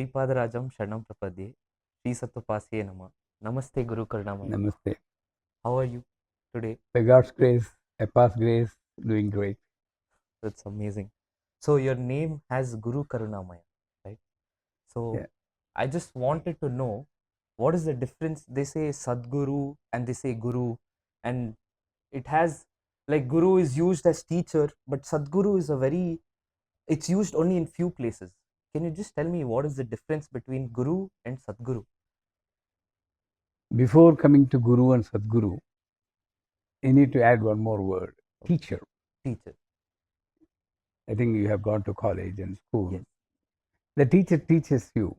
Sripadarajam Sharanam Prapadye, Sri Sattopasye Nama. Namaste Guru Karunamaya. Namaste. How are you today? By God's grace, Appa's grace, doing great. That's amazing. So your name has Guru Karunamaya, right? So Yeah. I just wanted to know what is the difference. They say Sadguru and they say Guru, and it has like Guru is used as teacher, but Sadguru is it's used only in few places. Can you just tell me what is the difference between Guru and Sadguru? Before coming to Guru and Sadguru, you need to add one more word, teacher. Teacher. I think you have gone to college and school. Yes. The teacher teaches you.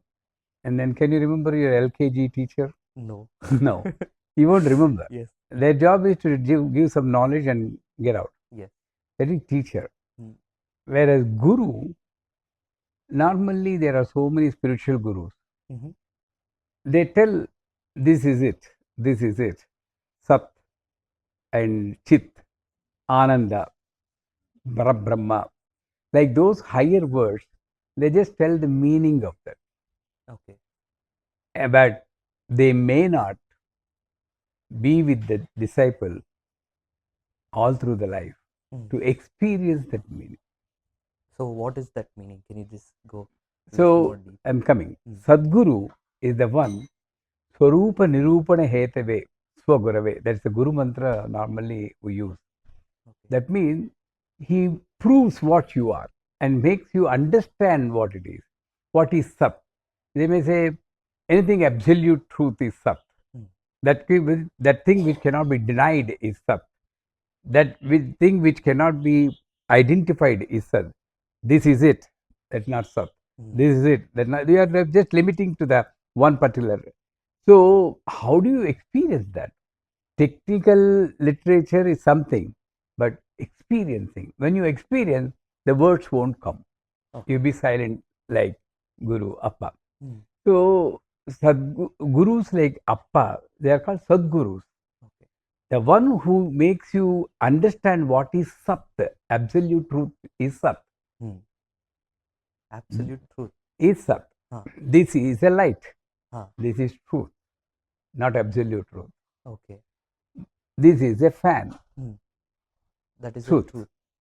And then can you remember your LKG teacher? No. No. You won't remember. Yes. Their job is to give some knowledge and get out. Yes. That is teacher. Hmm. Whereas Guru, normally there are so many spiritual gurus. Mm-hmm. They tell this is it, this is it. Sat and Chit, Ananda, Para Brahma. Like those higher words, they just tell the meaning of that. Okay. But they may not be with the disciple all through the life to experience that meaning. So what is that meaning? Can you just go So I'm coming. Sadguru is the one, Swarupa Nirupana Hetave, Swagurave. That's the Guru mantra normally we use. Okay. That means he proves what you are and makes you understand what it is. What is Sat? They may say anything absolute truth is Sat. That thing which cannot be denied is Sat. That thing which cannot be identified is Sat. This is it. That's not Sat. This is it. That not, we are just limiting to the one particular. So how do you experience that? Technical literature is something, but experiencing. When you experience, the words won't come. Okay. You'll be silent like Guru, Appa. So Gurus like Appa, they are called Sadgurus. Okay. The one who makes you understand what is Sat, absolute truth is Sat. Absolute truth is Sat. This is a light. This is truth, not absolute truth. Okay. This is a fan. That is truth,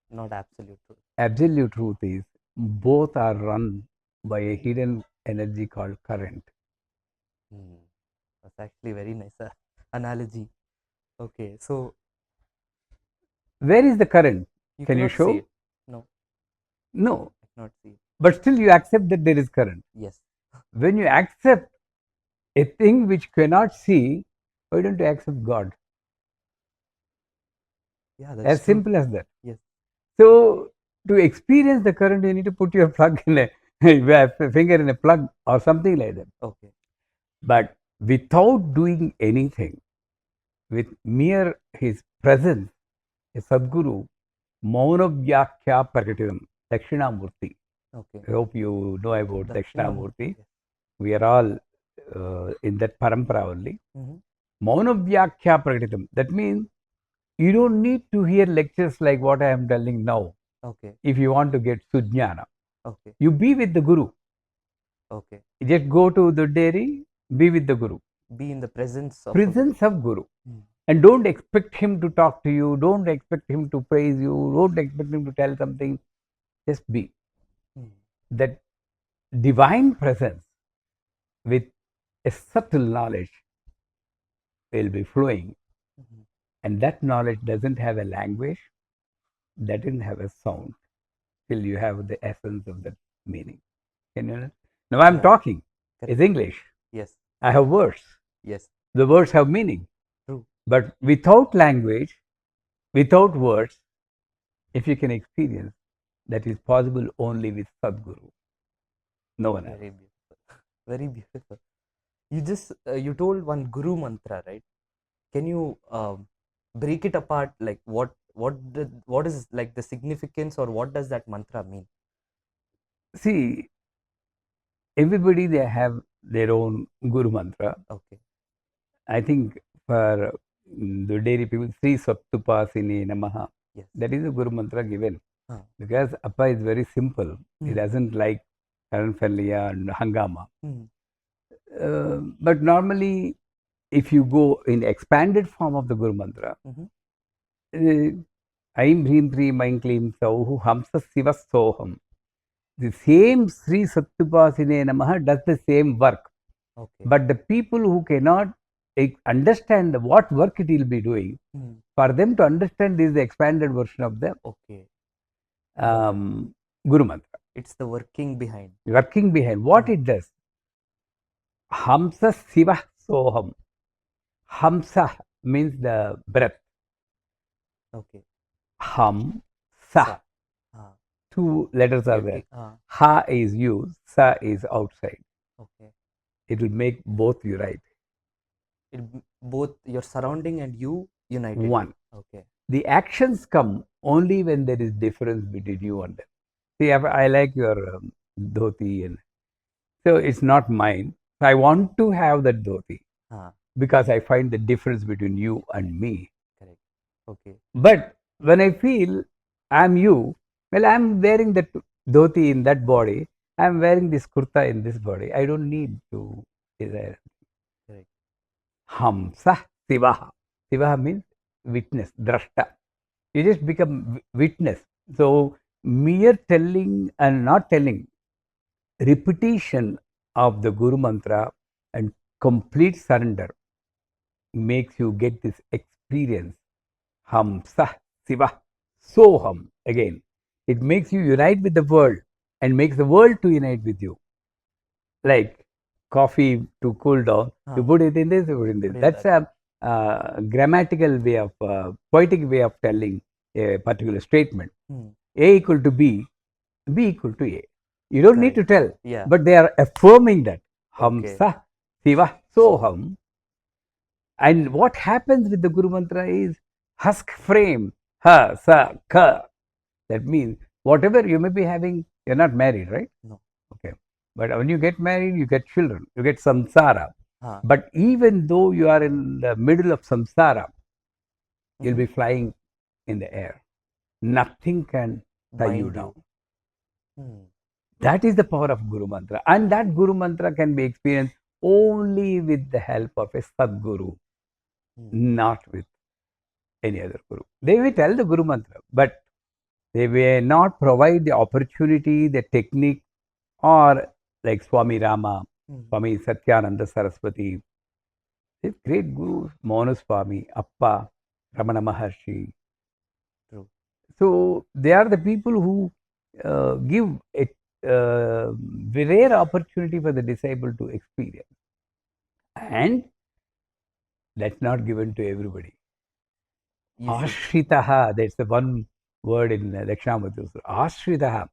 not absolute truth. Absolute truth is both are run by a hidden energy called current. That's actually very nice analogy. Okay, so where is the current? Can you show? See it. No. No. I cannot see it. But still you accept that there is current. Yes. When you accept a thing which cannot see, why don't you accept God? Yeah, that's as true. Simple as that. Yes. So to experience the current, you need to put your plug in a finger in a plug or something like that. Okay. But without doing anything, with mere his presence, a Sadguru, Mauna Vyakhya Prakatitam, Dakshinamurti. Okay. I hope you know about Dakshinamurti. Yes. We are all in that parampara only. Mauna Vyakhya Prakatitam. That means you don't need to hear lectures like what I am telling now. Okay. If you want to get Sujnana. Okay. You be with the Guru. Okay. Just go to the dairy, be with the Guru. Be in the presence of Guru. And don't expect him to talk to you. Don't expect him to praise you. Don't expect him to tell something. Just be. That divine presence with a subtle knowledge will be flowing. And that knowledge doesn't have a language, doesn't have a sound, till you have the essence of that meaning. Can you know? Now I'm talking. Correct. It's English. Yes. I have words. Yes. The words have meaning. True. But without language, without words, if you can experience, that is possible only with Sadguru. No one else. Very beautiful. Very beautiful. You just you told one Guru mantra, right? Can you break it apart? Like what is like the significance, or what does that mantra mean? See, everybody they have their own Guru mantra. Okay. I think for the dairy people, Sri Sattupasini Namaha. Yes. That is a Guru mantra given. Because Appa is very simple. He doesn't like Karanfalliya and Hangama. But normally, if you go in expanded form of the Guru Mantra, Aim Hrim Hrim Aim Klim Sauhu Hamsa Siva Soham. The same Sri Satyupasine Namaha does the same work. Okay. But the people who cannot understand what work it will be doing, for them to understand this is the expanded version of the Guru Mantra. It's the working behind. Working behind. What it does? Hamsa Siva Soham. Hamsa means the breath. Okay. Ham, Sa. Two letters are there. Ha is you, Sa is outside. Okay. It will make both unite. Both your surrounding and you united. One. Okay. The actions come only when there is difference between you and them. See, I like your dhoti, and so it's not mine. I want to have that dhoti because I find the difference between you and me. Correct. Okay. But when I feel I'm you, well, I'm wearing that dhoti in that body. I'm wearing this kurta in this body. I don't need to desire. Correct. Hamsa Sivaha. Sivaha means witness, drashta. You just become witness. So, mere telling and not telling, repetition of the Guru Mantra and complete surrender makes you get this experience. Hamsa Siva Soham. Again, it makes you unite with the world and makes the world to unite with you. Like coffee to cool down, you put it in this, you put it in this. That's a grammatical way of, poetic way of telling a particular statement. A equal to B, B equal to A. You don't need to tell, but they are affirming that. Hamsa Siva Soham. And what happens with the Guru Mantra is husk frame, ha, sa, ka. That means whatever you may be having, you're not married, right? No. Okay. But when you get married, you get children, you get samsara. But even though you are in the middle of samsara, you'll be flying in the air. Nothing can tie you down. That is the power of Guru Mantra. And that Guru Mantra can be experienced only with the help of a Sadguru, not with any other Guru. They will tell the Guru Mantra, but they may not provide the opportunity, the technique, or like Swami Rama, Swami Satyananda Saraswati, these great gurus, Manuswami, Appa, Ramana Maharshi. True. So they are the people who give a rare opportunity for the disciple to experience. And that's not given to everybody. Ashritaha, that's the one word in Dakshinamurti. Ashritaha.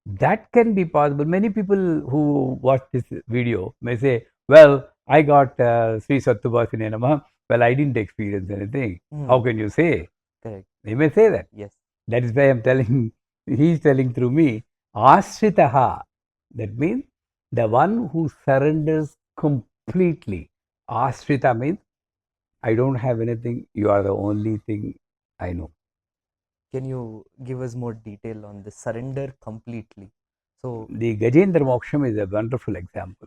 That can be possible. Many people who watch this video may say, well, I got Sri Satyupasine Namaha. Well, I didn't experience anything. How can you say? Correct. They may say that. Yes. That is why I'm telling, he is telling through me, Ashritaha. That means the one who surrenders completely. Ashrita means, I don't have anything. You are the only thing I know. Can you give us more detail on the surrender completely? So the Gajendra Moksham is a wonderful example.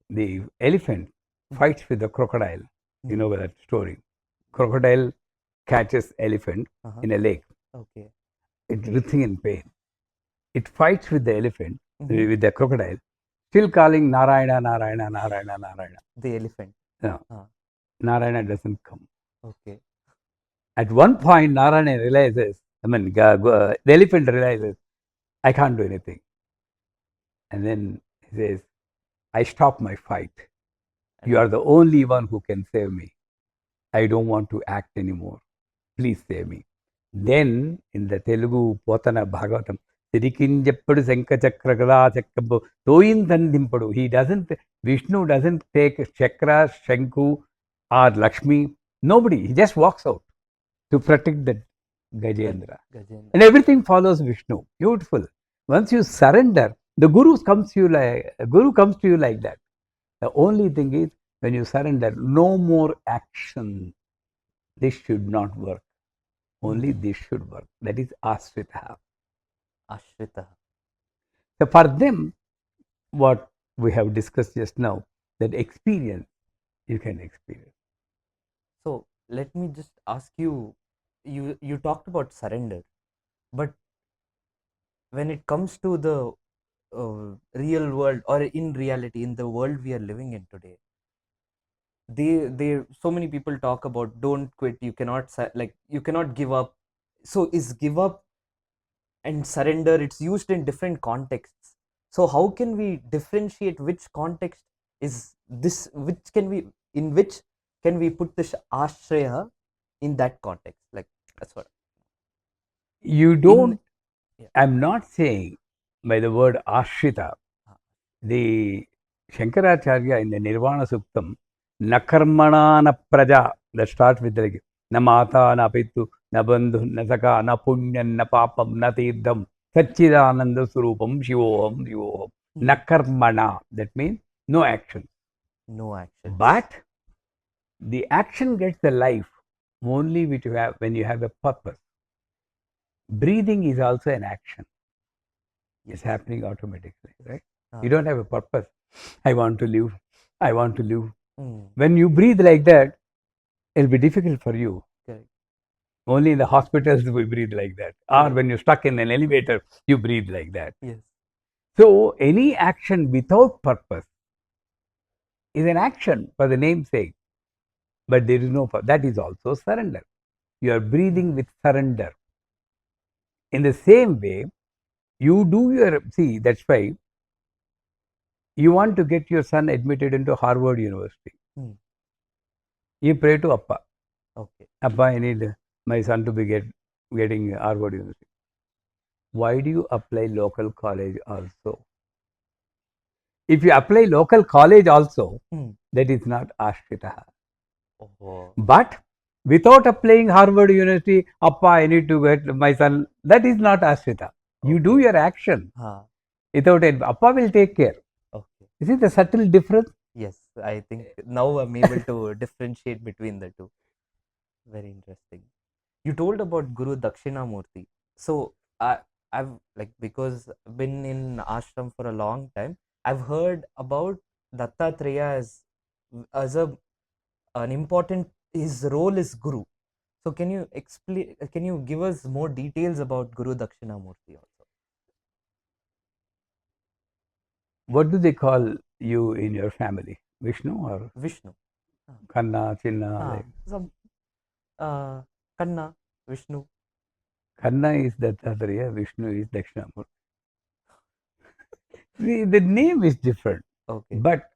The elephant fights with the crocodile. You know that story. Crocodile catches elephant in a lake. Okay. It's writhing in pain. It fights with the elephant, with the crocodile, still calling Narayana, Narayana, Narayana, Narayana. The elephant. No. Narayana doesn't come. Okay. At one point, Narayana realizes, the elephant realizes, I can't do anything. And then he says, I stop my fight. You are the only one who can save me. I don't want to act anymore. Please save me. Then in the Telugu Potana Bhagavatam, Sirikinjappadu Sankachakra Gada Chakkabu Toyindandimpadu. He doesn't, Vishnu doesn't take Chakra, Shanku or Lakshmi. Nobody. He just walks out to protect the Gajendra. And everything follows Vishnu. Beautiful. Once you surrender, the Guru comes to you like that. The only thing is, when you surrender, no more action. This should not work. Only this should work. That is Ashritaha. Ashritaha. So for them, what we have discussed just now, that experience you can experience. So let me just ask you, you talked about surrender, but when it comes to the real world, or in reality, in the world we are living in today, they so many people talk about don't quit, you cannot like you cannot give up. So is give up and surrender, it's used in different contexts. So how can we differentiate which context is this, which can we, in which can we put this ashraya in that context? Like that's what You in. don't, Yeah. I'm not saying by the word ashrita. Ah, The Shankaracharya in the Nirvana Suktam, Nakarmana na praja, that starts with like, na mata, na pitu, na bandhu, na saka, na punyan, na papam, na tirtham, Satchidananda Swarupam, Shivoham, Shivoham. Nakarmana, that means no action. no actions. But the action gets the life only when you have a purpose. Breathing is also an action. Yes. It's happening automatically, right? Ah. You don't have a purpose. I want to live. I want to live. Mm. When you breathe like that, it'll be difficult for you. Correct. Only in the hospitals we breathe like that. Or Correct. when you're stuck in an elevator, you breathe like that. Yes. So any action without purpose is an action for the name's sake. But there is no purpose. That is also surrender. You are breathing with surrender. In the same way, you do your, see, that's why you want to get your son admitted into Harvard University. Mm. You pray to Appa. Okay. Appa, I need my son to be getting Harvard University. Why do you apply local college also? If you apply local college also, that is not ashrita. Oh. But without applying Harvard University, Appa, I need to get my son, that is not ashrita. You do Okay. your action. Ah. Without it, Appa will take care. Okay. You see the subtle difference? Yes, I think now I'm able to differentiate between the two. Very interesting. You told about Guru Dakshinamurti. So I've like, because I've been in ashram for a long time, I've heard about Dattatreya as an important, his role is Guru. So can you explain? Can you give us more details about Guru Dakshinamurti also? What do they call you in your family? Vishnu or Vishnu. Ah. Kanna, Chinna? Ah, Like. some Kanna, Vishnu. Kanna is Dattatreya, Vishnu is Dakshinamurti. The name is different, Okay. but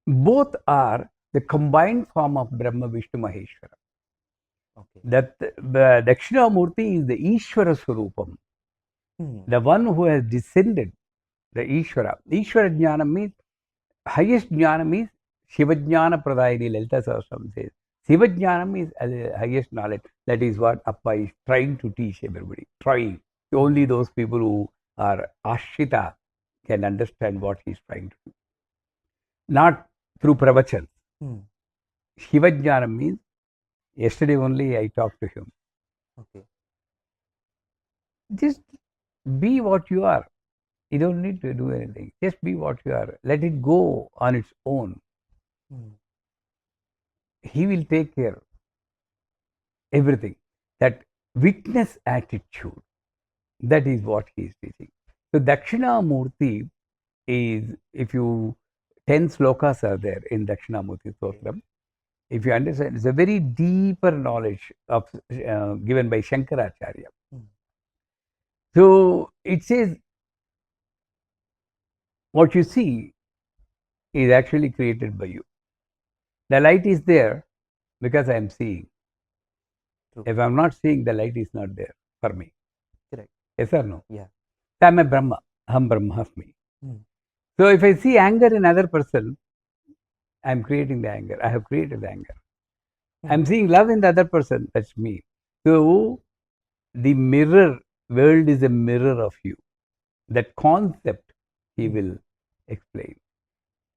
both are the combined form of Brahma, Vishnu, Maheshwara. Okay. That the Dakshinamurti is the Ishvara Swarupam, the one who has descended, the Ishvara. Ishvara Jnana means, highest Jnana means Shiva Jnana Pradayini, Lalita Sahasram says. Shiva Jnana means highest knowledge. That is what Appa is trying to teach everybody. Trying. Only those people who are ashrita can understand what he is trying to do. Not through pravachan. Shiva Jnana means, yesterday only I talked to him. Okay. Just be what you are. You don't need to do anything. Just be what you are. Let it go on its own. He will take care of everything. That witness attitude, that is what he is teaching. So Dakshinamurti is, if you, 10 slokas are there in Dakshinamurti Stotram. If you understand, it's a very deeper knowledge of given by Shankaracharya. So it says, what you see is actually created by you. The light is there because I am seeing. True. If I'm not seeing, the light is not there for me. Correct. Yes or no? Yeah. I'm a Brahma. Aham Brahmasmi. So if I see anger in another person, I'm creating the anger. I have created the anger. I'm seeing love in the other person. That's me. So the mirror world is a mirror of you. That concept he will explain.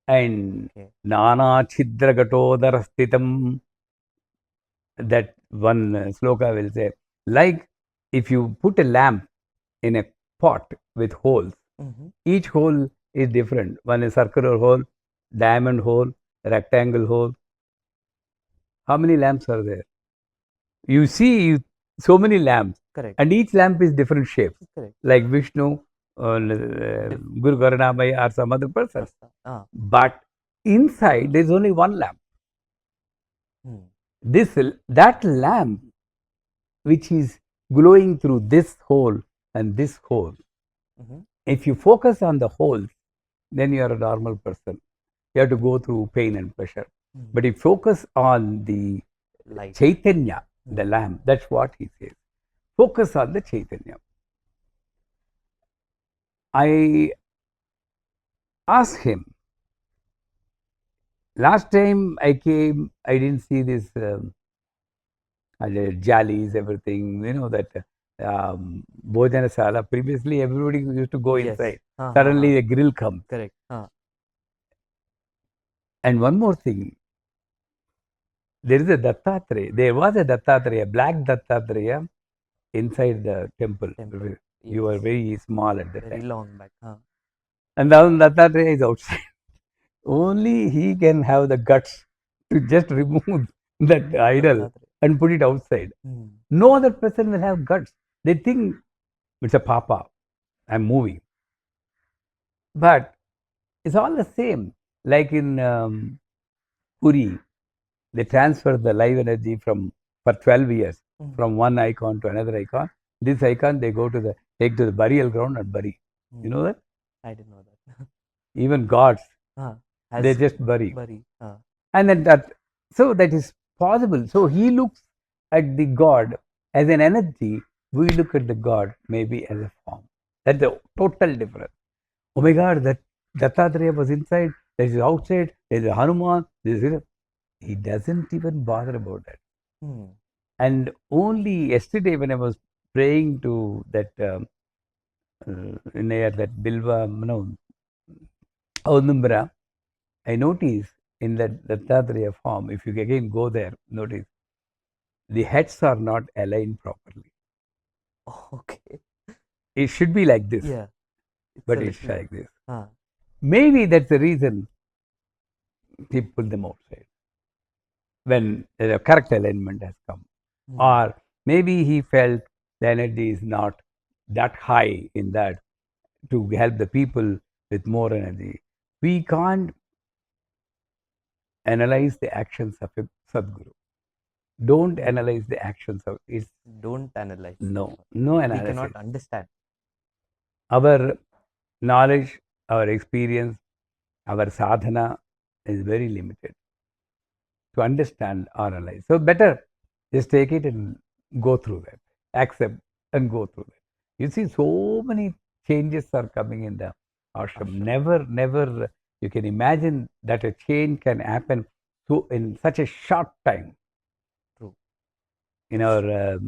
And Nana Chidra Gatodara Stitam, that one sloka will say, like if you put a lamp in a pot with holes, each hole is different. One is circular hole, diamond hole, rectangle hole. How many lamps are there? You see so many lamps, Correct. and each lamp is different shape, Correct. like Vishnu, Guru Karunamaya, or some other person. But inside there is only one lamp. That lamp, which is glowing through this hole and this hole. If you focus on the holes, then you are a normal person. You have to go through pain and pleasure. But if you focus on the light, Chaitanya, the lamp, that's what he says. Focus on the Chaitanya. I asked him, last time I came, I didn't see this jallies, everything, that Bhojana Sala. Previously, everybody used to go inside. Suddenly, a grill comes. Correct. And one more thing, there is a Dattatreya. There was a Dattatreya, black Dattatreya, inside the temple. You were very small at that time. Very long back. And now Dattatreya is outside. Only he can have the guts to just remove that idol and put it outside. No other person will have guts. They think it's a papa, I'm moving. But it's all the same. Like in Puri, they transfer the live energy for 12 years from one icon to another icon. This icon they take to the burial ground and bury. You know that? I didn't know that. Even gods, they just bury. And then so that is possible. So he looks at the God as an energy. We look at the God maybe as a form. That's a total difference. Oh my God, that Dattatreya was inside, there is outside, there is a Hanuman, he doesn't even bother about that. And only yesterday when I was praying to that near that Bilva, Audumbra, I noticed in that Dattatreya form, if you again go there, notice the heads are not aligned properly. Okay. It should be like this. Yeah. But it's like this. Maybe that's the reason he put them outside when the correct alignment has come. Or maybe he felt the energy is not that high in that to help the people with more energy. We can't analyze the actions of a Sadguru. Don't analyze the actions of it. Don't analyze. No analysis. We cannot understand. Our knowledge, our experience, our sadhana is very limited to understand or analyze. So better just take it and go through that, accept and go through that. You see, so many changes are coming in the ashram. Never you can imagine that a change can happen so in such a short time. True. In our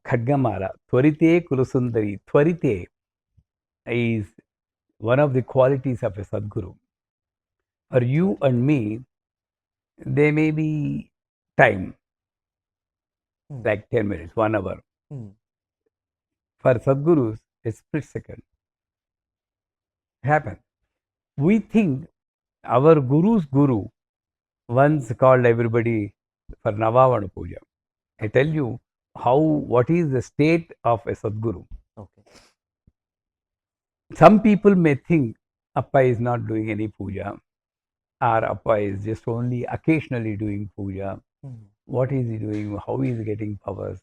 Khadgamala, Tvarite Kulusundari, Tvarite is one of the qualities of a Sadguru. For you and me, there may be time, like 10 minutes, 1 hour. For Sadgurus, it's split second. Happens. We think our Guru's Guru once called everybody for Navavana Puja. I tell you what is the state of a Sadguru. Okay. Some people may think Appa is not doing any puja, or Appa is just only occasionally doing puja. What is he doing? How is he getting powers?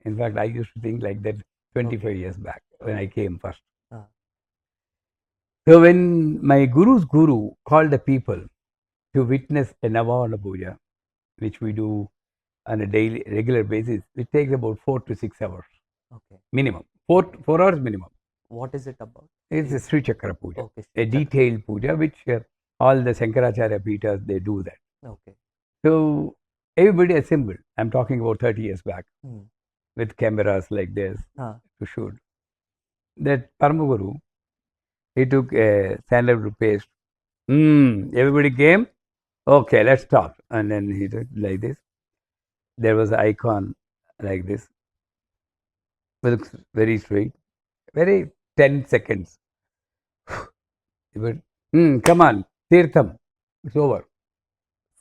In fact, I used to think like that 25 years back when I came first. So when my Guru's Guru called the people to witness a Navavana Puja, which we do on a daily, regular basis, it takes about 4 to 6 hours. Okay. Minimum. 4 hours minimum. What is it about? It's a Sri Chakra Puja. Okay, a detailed puja, which all the Shankaracharya Pitas, they do that. Okay. So everybody assembled. I'm talking about 30 years back with cameras like this to shoot. That Paramaguru, he took a sandalwood paste. Everybody came. Okay, let's talk. And then he did like this. There was an icon like this. Looks very straight. Very 10 seconds. But, come on, Tirtham, it's over.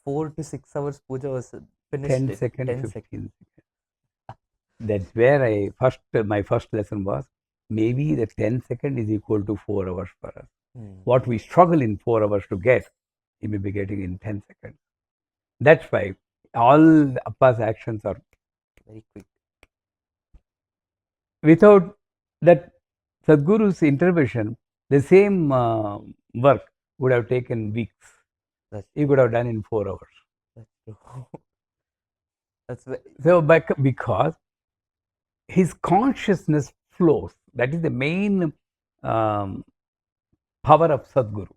4 to 6 hours puja was finished 10 in seconds, 10 seconds. 15 seconds. That's where my first lesson was, maybe the 10 second is equal to 4 hours for us. What we struggle in 4 hours to get, he may be getting in 10 seconds. That's why all Appa's actions are Very quick. without that Sadguru's intervention, the same work would have taken weeks. That's He could have done in 4 hours. That's true. That's So, because his consciousness flows, that is the main um, power of Sadguru.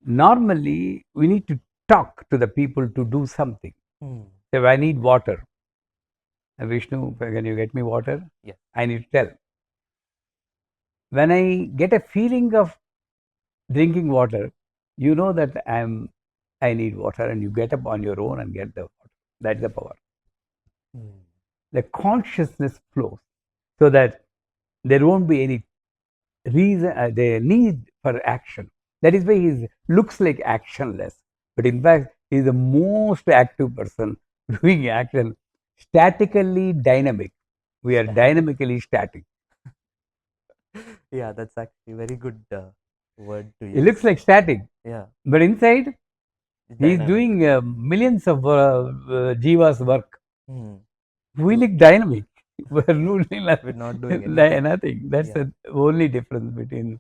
Normally, we need to talk to the people to do something. Say, I need water. Vishnu, can you get me water? Yes. I need to tell. When I get a feeling of drinking water, you know that I need water, and you get up on your own and get the water. That's the power. The consciousness flows so that there won't be any reason, the need for action. That is why he looks like actionless, but in fact, he is the most active person doing action, statically dynamic. We are dynamically static. Yeah, that's actually a very good word to use. It looks like static, Yeah, but inside, he is dynamic. doing millions of jivas work. We To- look dynamic. We're We're not doing anything. nothing. That's Yeah. the only difference between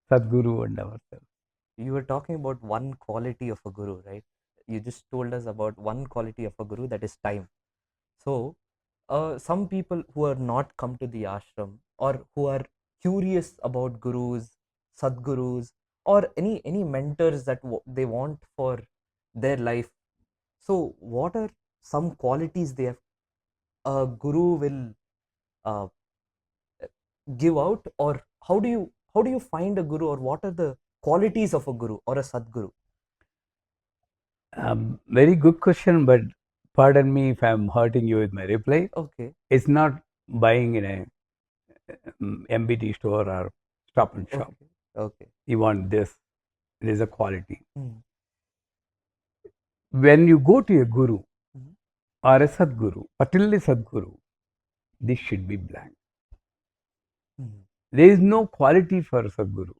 Sadguru and ourselves. You were talking about one quality of a guru, right? You just told us about one quality of a guru, that is time. So, some people who are not come to the ashram, or who are curious about gurus, sadgurus, or any mentors that they want for their life. So, what are some qualities they have a guru will uh, give out, or how do you find a guru, or what are the qualities of a guru or a sadguru? Very good question, but pardon me if I'm hurting you with my reply. Okay. It's not buying in a MBT store or Stop and Shop. Okay. You want this. It is a quality. Hmm. When you go to a guru Mhm. or a Sadguru, particularly Sadguru, this should be blank. There is no quality for Sadguru.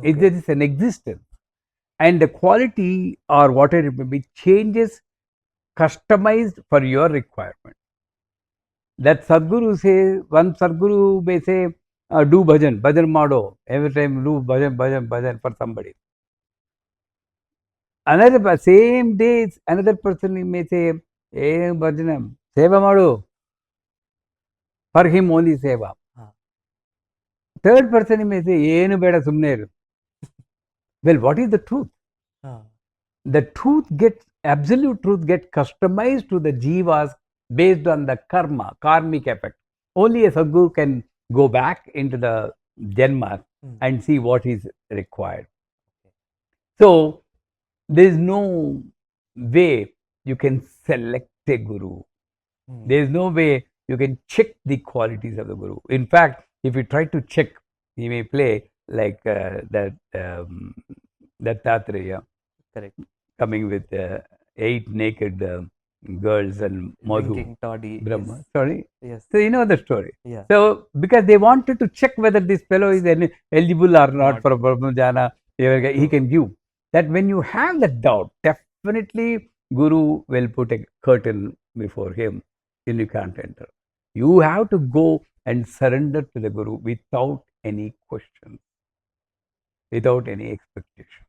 If there is an existence, and the quality or whatever it may be changes customized for your requirement. That Sadguru says, one Sadguru may say, do bhajan mado, every time do bhajan for somebody. Another same day, another person may say, bhajanam, seva mado, for him only seva. Third person may say, enu beda sumneru. Well, what is the truth? The truth gets, absolute truth gets customized to the jivas based on the karmic effect. Only a Sadguru can go back into the Janma and see what is required. So, there is no way you can select a Guru. There is no way you can check the qualities of the Guru. In fact, if you try to check, he may play like that Dattatreya. Correct. Coming with 8 naked girls and Madhu, toddy. Brahma. Yes. Sorry. Yes. So you know the story. Yeah. So because they wanted to check whether this fellow is eligible or not for Brahmajana, he can give. That when you have that doubt, definitely Guru will put a curtain before him, and you can't enter. You have to go and surrender to the Guru without any question, without any expectation.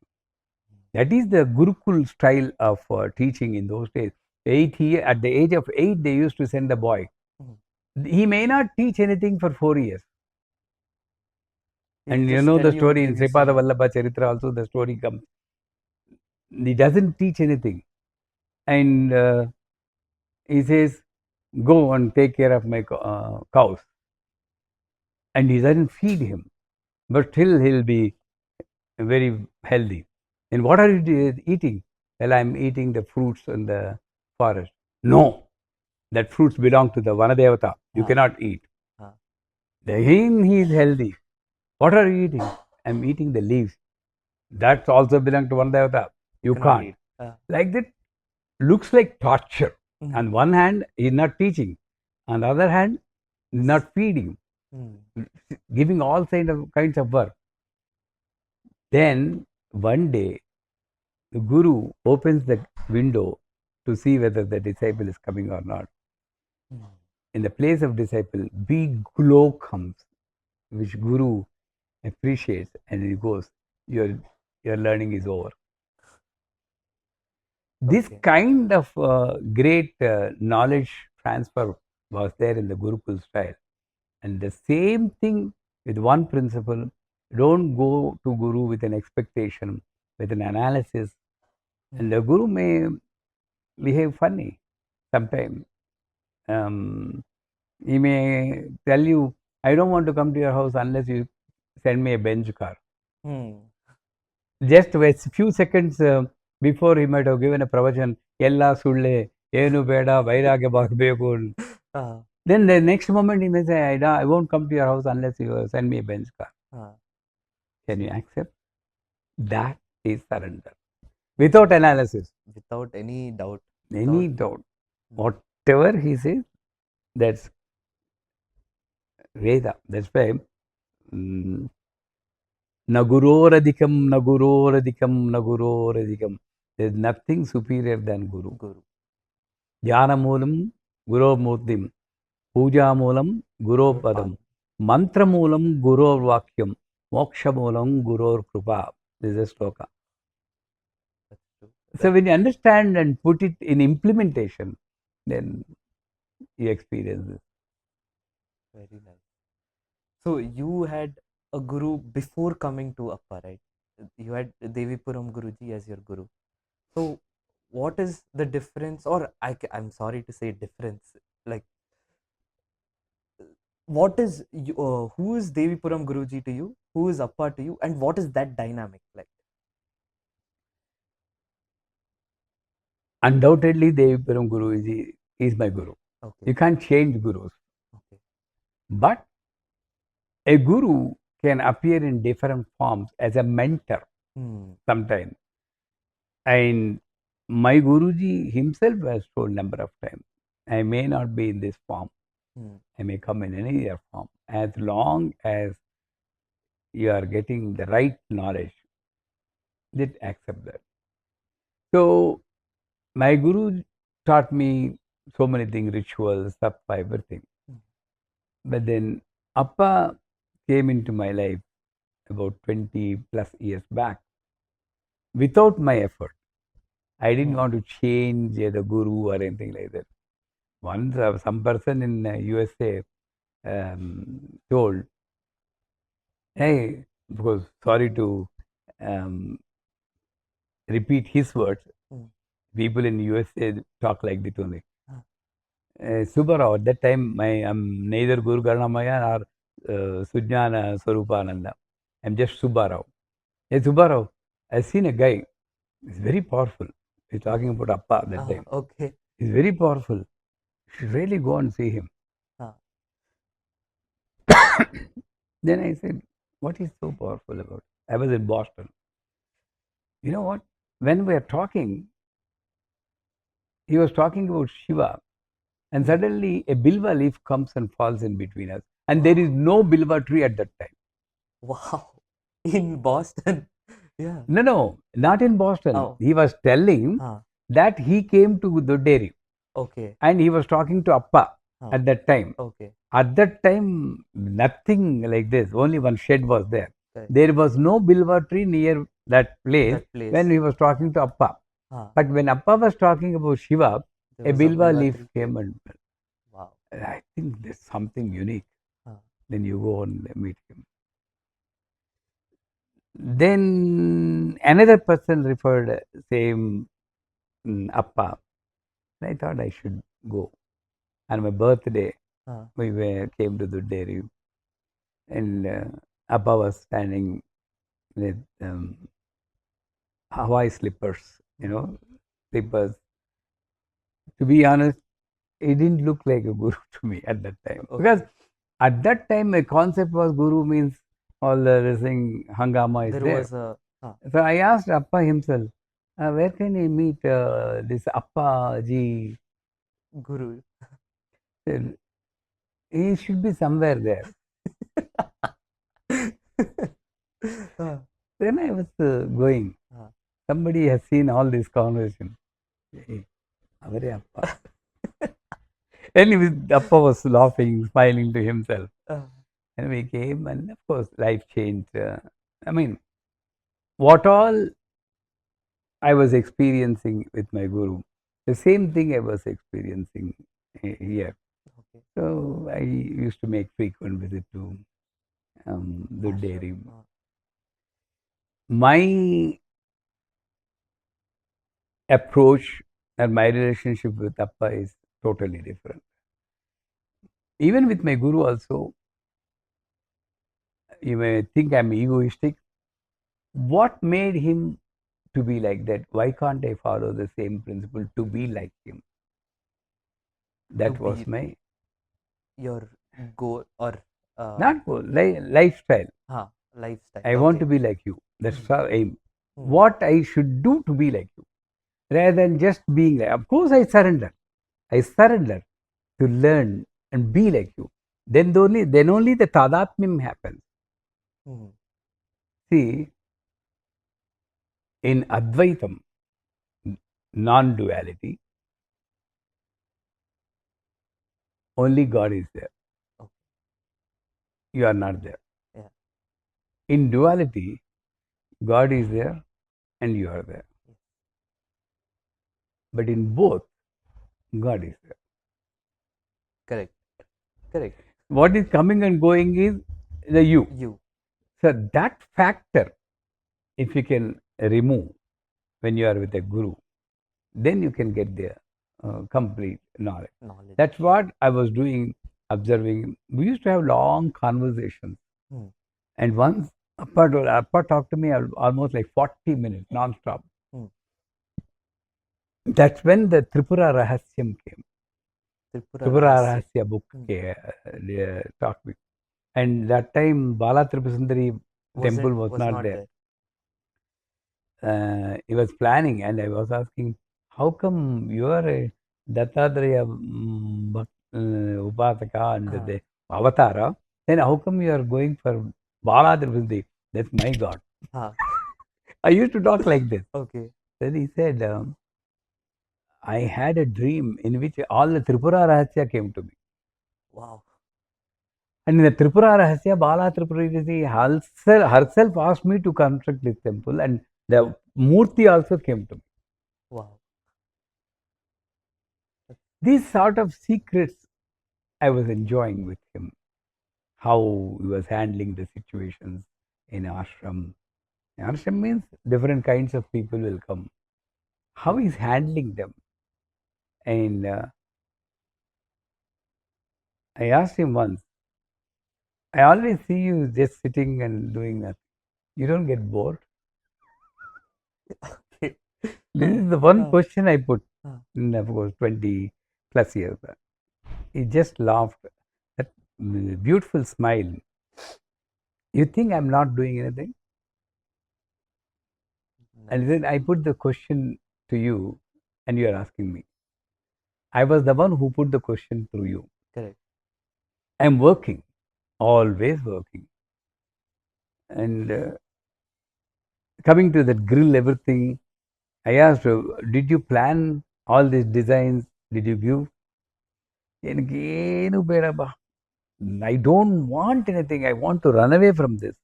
That is the Gurukul style of teaching in those days. At the age of 8, they used to send a boy. He may not teach anything for 4 years. And you know the story in Sripada Vallabha Charitra also, the story comes. He doesn't teach anything. And he says, go and take care of my cows. And he doesn't feed him. But still he'll be very healthy. And what are you eating? Well, I'm eating the fruits in the forest. No, that fruits belong to the Vanadevata. You cannot eat. Then he is healthy. What are you eating? I'm eating the leaves. That's also belong to one devata. You Cannot can't. eat. Like that looks like torture. Mm. On one hand, he's not teaching. On the other hand, not feeding. Giving all kinds of work. Then one day, the Guru opens the window to see whether the disciple is coming or not. In the place of disciple, big glow comes, which Guru appreciates, and he goes, your learning is over. This kind of great knowledge transfer was there in the Gurukul style. And the same thing with one principle, don't go to Guru with an expectation, with an analysis. And the Guru may behave funny sometimes. He may tell you, I don't want to come to your house unless you send me a Benz car. Just a few seconds before, he might have given a pravachan, Ella Sulle, Enu Beda, Vairagya Bhakbeku. Then the next moment he may say, I won't come to your house unless you send me a Benz car. Can you accept? That is surrender. Without analysis. Without any doubt. Any doubt. Whatever he says, that's Veda. That's why Naguroradikam, Naguroradikam, Naguroradikam. There's nothing superior than Guru. Jnana Moolam, Guru Murtim. Puja Moolam, Guru Padam. Mantra Moolam, Guru Vakyam. Moksha Moolam, Guru Krupa. This is a sloka. So when you understand and put it in implementation, then you experience this. Very nice. So you had a guru before coming to Appa, right? You had Devipuram Guruji as your guru. So what is the difference, or I'm sorry to say difference, like what is who is Devipuram Guruji to you, who is Appa to you, and what is that dynamic like? Undoubtedly, Devipuram Guruji is my guru. You can't change gurus. But a guru can appear in different forms as a mentor sometimes. And my Guruji himself has told number of times, I may not be in this form. I may come in any other form. As long as you are getting the right knowledge, just accept that. So my Guru taught me so many things, rituals, tattva, everything. But then Appa came into my life about 20 plus years back without my effort. I didn't want to change the Guru or anything like that. Once some person in USA told, hey, because sorry to repeat his words, people in USA talk like that only. Subbarao, at that time, I'm neither Guru Karunamaya nor Sujnana Swaroopananda. I'm just Subbarao. Hey, Subbarao, I've seen a guy, he's very powerful. He's talking about Appa that time. He's very powerful. You should really go and see him. Then I said, what is so powerful about it? I was in Boston. You know what? When we are talking, he was talking about Shiva. And suddenly a bilva leaf comes and falls in between us. And there is no bilva tree at that time. Wow. In Boston? Yeah. No, not in Boston. He was telling that he came to Dudderi. And he was talking to Appa at that time. At that time, nothing like this. Only one shed was there. There was no bilva tree near that place, when he was talking to Appa. But when Appa was talking about Shiva, a bilva leaf came and wow. I think there's something unique. Then you go and meet him. Then another person referred same Appa. I thought I should go. On my birthday, we came to the dairy, and Appa was standing with Hawaii slippers, slippers. To be honest, he didn't look like a guru to me at that time. Because at that time, my concept was guru means all the thing, hangama is There there. was a So I asked Appa himself, where can I meet this Appa ji? Guru. Said, he should be somewhere there. Then I was going. Somebody has seen all this conversation. Hey, avare Appa. Anyway, Appa was laughing, smiling to himself. And we came, and of course, life changed. I mean, what all I was experiencing with my Guru, the same thing I was experiencing here. Okay. So I used to make frequent visit to the dairy. My approach and my relationship with Appa is totally different. Even with my Guru also, you may think I'm egoistic. What made him to be like that? Why can't I follow the same principle to be like him? That To was be my your goal or not goal, lifestyle. lifestyle. I want to be like you. That's our aim. Hmm. What I should do to be like you, rather than just being like. Of course, I surrender. I surrender to learn and be like you. Then only the tadatmyam happens. See, in Advaitam, non-duality, only God is there. You are not there. Yeah. In duality, God is there and you are there. But in both, God is there. Correct. Correct. What is coming and going is the you. You. So that factor, if you can remove when you are with a guru, then you can get the complete knowledge. That's what I was doing, observing. We used to have long conversations. And once Appa talked to me almost like 40 minutes, non-stop. That's when the Tripura Rahasyam came. Tripura Rahasya book talked with. And that time Bala Tripasundari temple was not there. He was planning, and I was asking, how come you are a Dattatreya Upataka and the Avatara? Then how come you are going for Bala Tripasundari? That's my God. I used to talk like this. Okay. Then he said, I had a dream in which all the Tripura Rahasya came to me. Wow. And in the Tripura Rahasya, Bala Tripurari herself asked me to construct this temple, and the Murti also came to me. Wow. These sort of secrets I was enjoying with him. How he was handling the situations in ashram. Ashram means different kinds of people will come. How he's handling them. And I asked him once, I always see you just sitting and doing nothing. You don't get bored? Okay. This is the one question I put in, of course, 20 plus years back. He just laughed. That beautiful smile. You think I'm not doing anything? And then I put the question to you, and you are asking me. I was the one who put the question to you. Correct. I'm working, always working. And coming to that grill, everything, I asked, did you plan all these designs? Did you give? I don't want anything. I want to run away from this.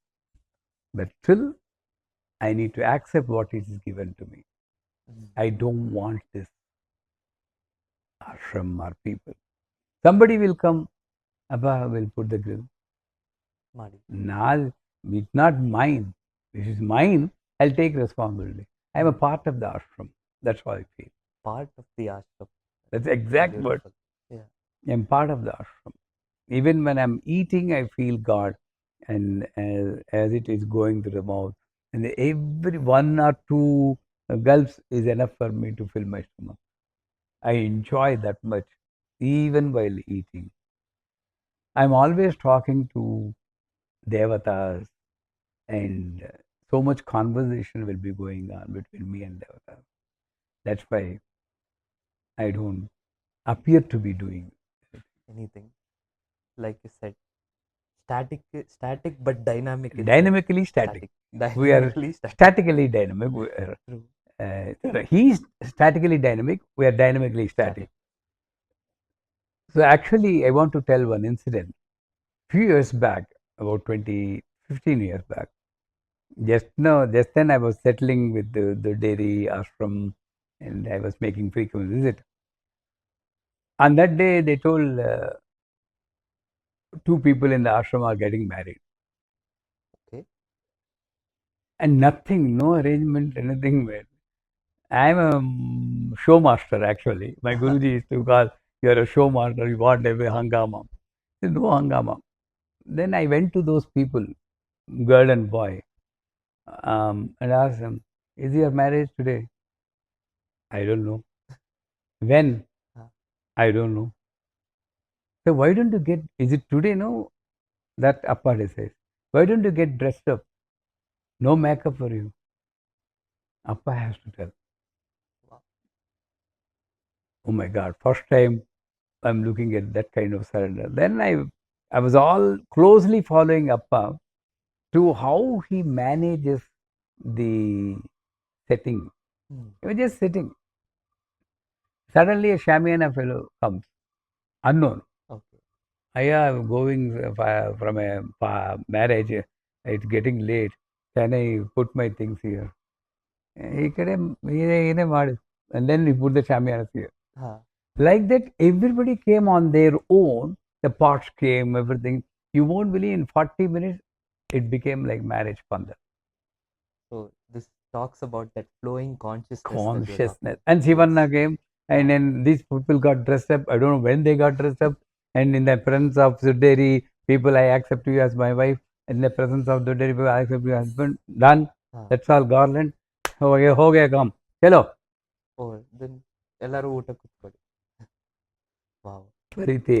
But still, I need to accept what is given to me. I don't want this ashram or people. Somebody will come, Abba will put the grill. Now, it's not mine. This is mine. I'll take responsibility. I'm a part of the ashram. That's how I feel. Part of the ashram. That's the exact word. Yeah. I'm part of the ashram. Even when I'm eating, I feel God. And as it is going to the mouth, and every 1 or 2 gulps is enough for me to fill my stomach. I enjoy that much, even while eating. I'm always talking to devatas, and so much conversation will be going on between me and Devata. That's why I don't appear to be doing anything. Like you said, static but dynamic inside. dynamically static. We are Dynamically static. statically dynamic. True. He's statically dynamic. We are dynamically static. So actually, I want to tell one incident. Few years back, about 15 years back, just then I was settling with the dairy ashram, and I was making frequent visit. On that day, they told two people in the ashram are getting married. Okay. And nothing, no arrangement, anything. I'm a show master actually. My Guruji used to call, you're a show master, you want every hangama. There's no hangama. Then I went to those people, girl and boy, and asked them, is your marriage today? I don't know. When? I don't know. So why don't you get, is it today? No, that Appa says. Why don't you get dressed up? No makeup for you. Appa has to tell. Wow. Oh my God, first time I'm looking at that kind of surrender. Then I was all closely following Appa to how he manages the setting. He was just sitting. Suddenly a Shamiana fellow comes, unknown. Okay. I'm going from a marriage. It's getting late. Can I put my things here? He can, and then he put the Shamianas here. Like that, everybody came on their own. The pots came, everything. You won't believe in 40 minutes, it became like marriage pandal. So this talks about that flowing consciousness. Consciousness. And Sivanna came, and then these people got dressed up. I don't know when they got dressed up. And in the presence of Sudderi, people, I accept you as my wife. In the presence of Sudderi, people, I accept you as husband. Done. That's all garland. Ho gaya kam. Hello. Oh, then ಎಲ್ಲರೂ ಊಟ ಕೂತ್ಕೊಳ್ಳಿ. Wow. Parite.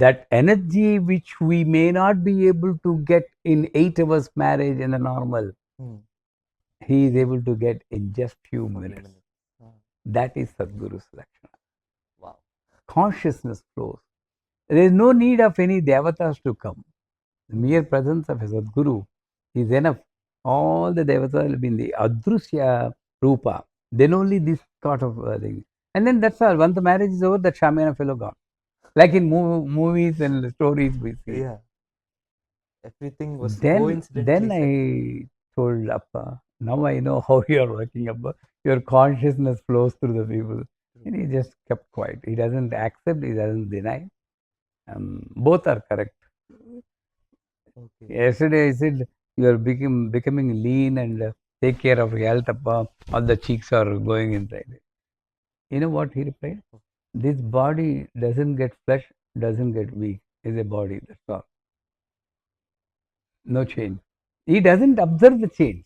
That energy which we may not be able to get in 8 hours marriage in a normal, he is able to get in just few minutes. That is Sadguru's Lakshana. Wow. Consciousness flows. There is no need of any devatas to come. The mere presence of a Sadguru is enough. All the devatas will be in the Adrusya Rupa. Then only this sort of thing. And then that's all. Once the marriage is over, that Shamana fellow gone. Like in movies and stories we see. Yeah. Everything was Then coincidentally I told Appa, now I know how you are working, Appa. Your consciousness flows through the people. And he just kept quiet. He doesn't accept, he doesn't deny. Both are correct. Okay. Yesterday I said, you are becoming lean and take care of your health, Appa. All the cheeks are going inside. You know what he replied? This body doesn't get flesh, doesn't get weak. It's a body, that's all. No change. He doesn't observe the change.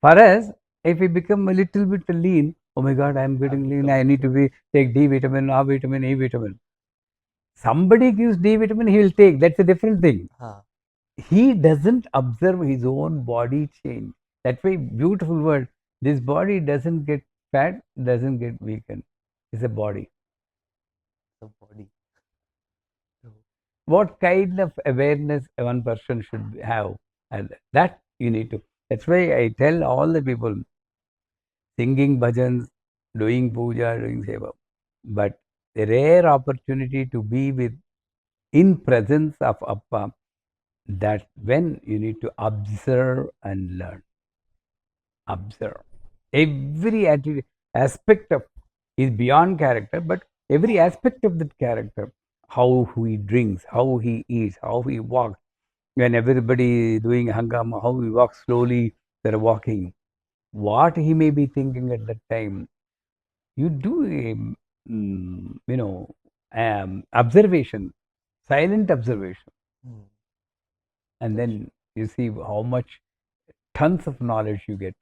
For us, if we become a little bit lean, oh my God, I am getting lean. I need to take D vitamin, A vitamin, E vitamin. Somebody gives D vitamin, he will take. That's a different thing. He doesn't observe his own body change. That's why beautiful word. This body doesn't get fat, doesn't get weakened. It's a body. The body. What kind of awareness one person should have, and that you need to. That's why I tell all the people, singing bhajans, doing puja, doing seva, but a rare opportunity to be with in presence of Appa, that when you need to observe and learn. Observe every attitude, aspect of is beyond character, but every aspect of that character, how he drinks, how he eats, how he walks. When everybody is doing hangama, how he walks slowly, they're walking. What he may be thinking at that time, you do observation, silent observation, and then you see how much tons of knowledge you get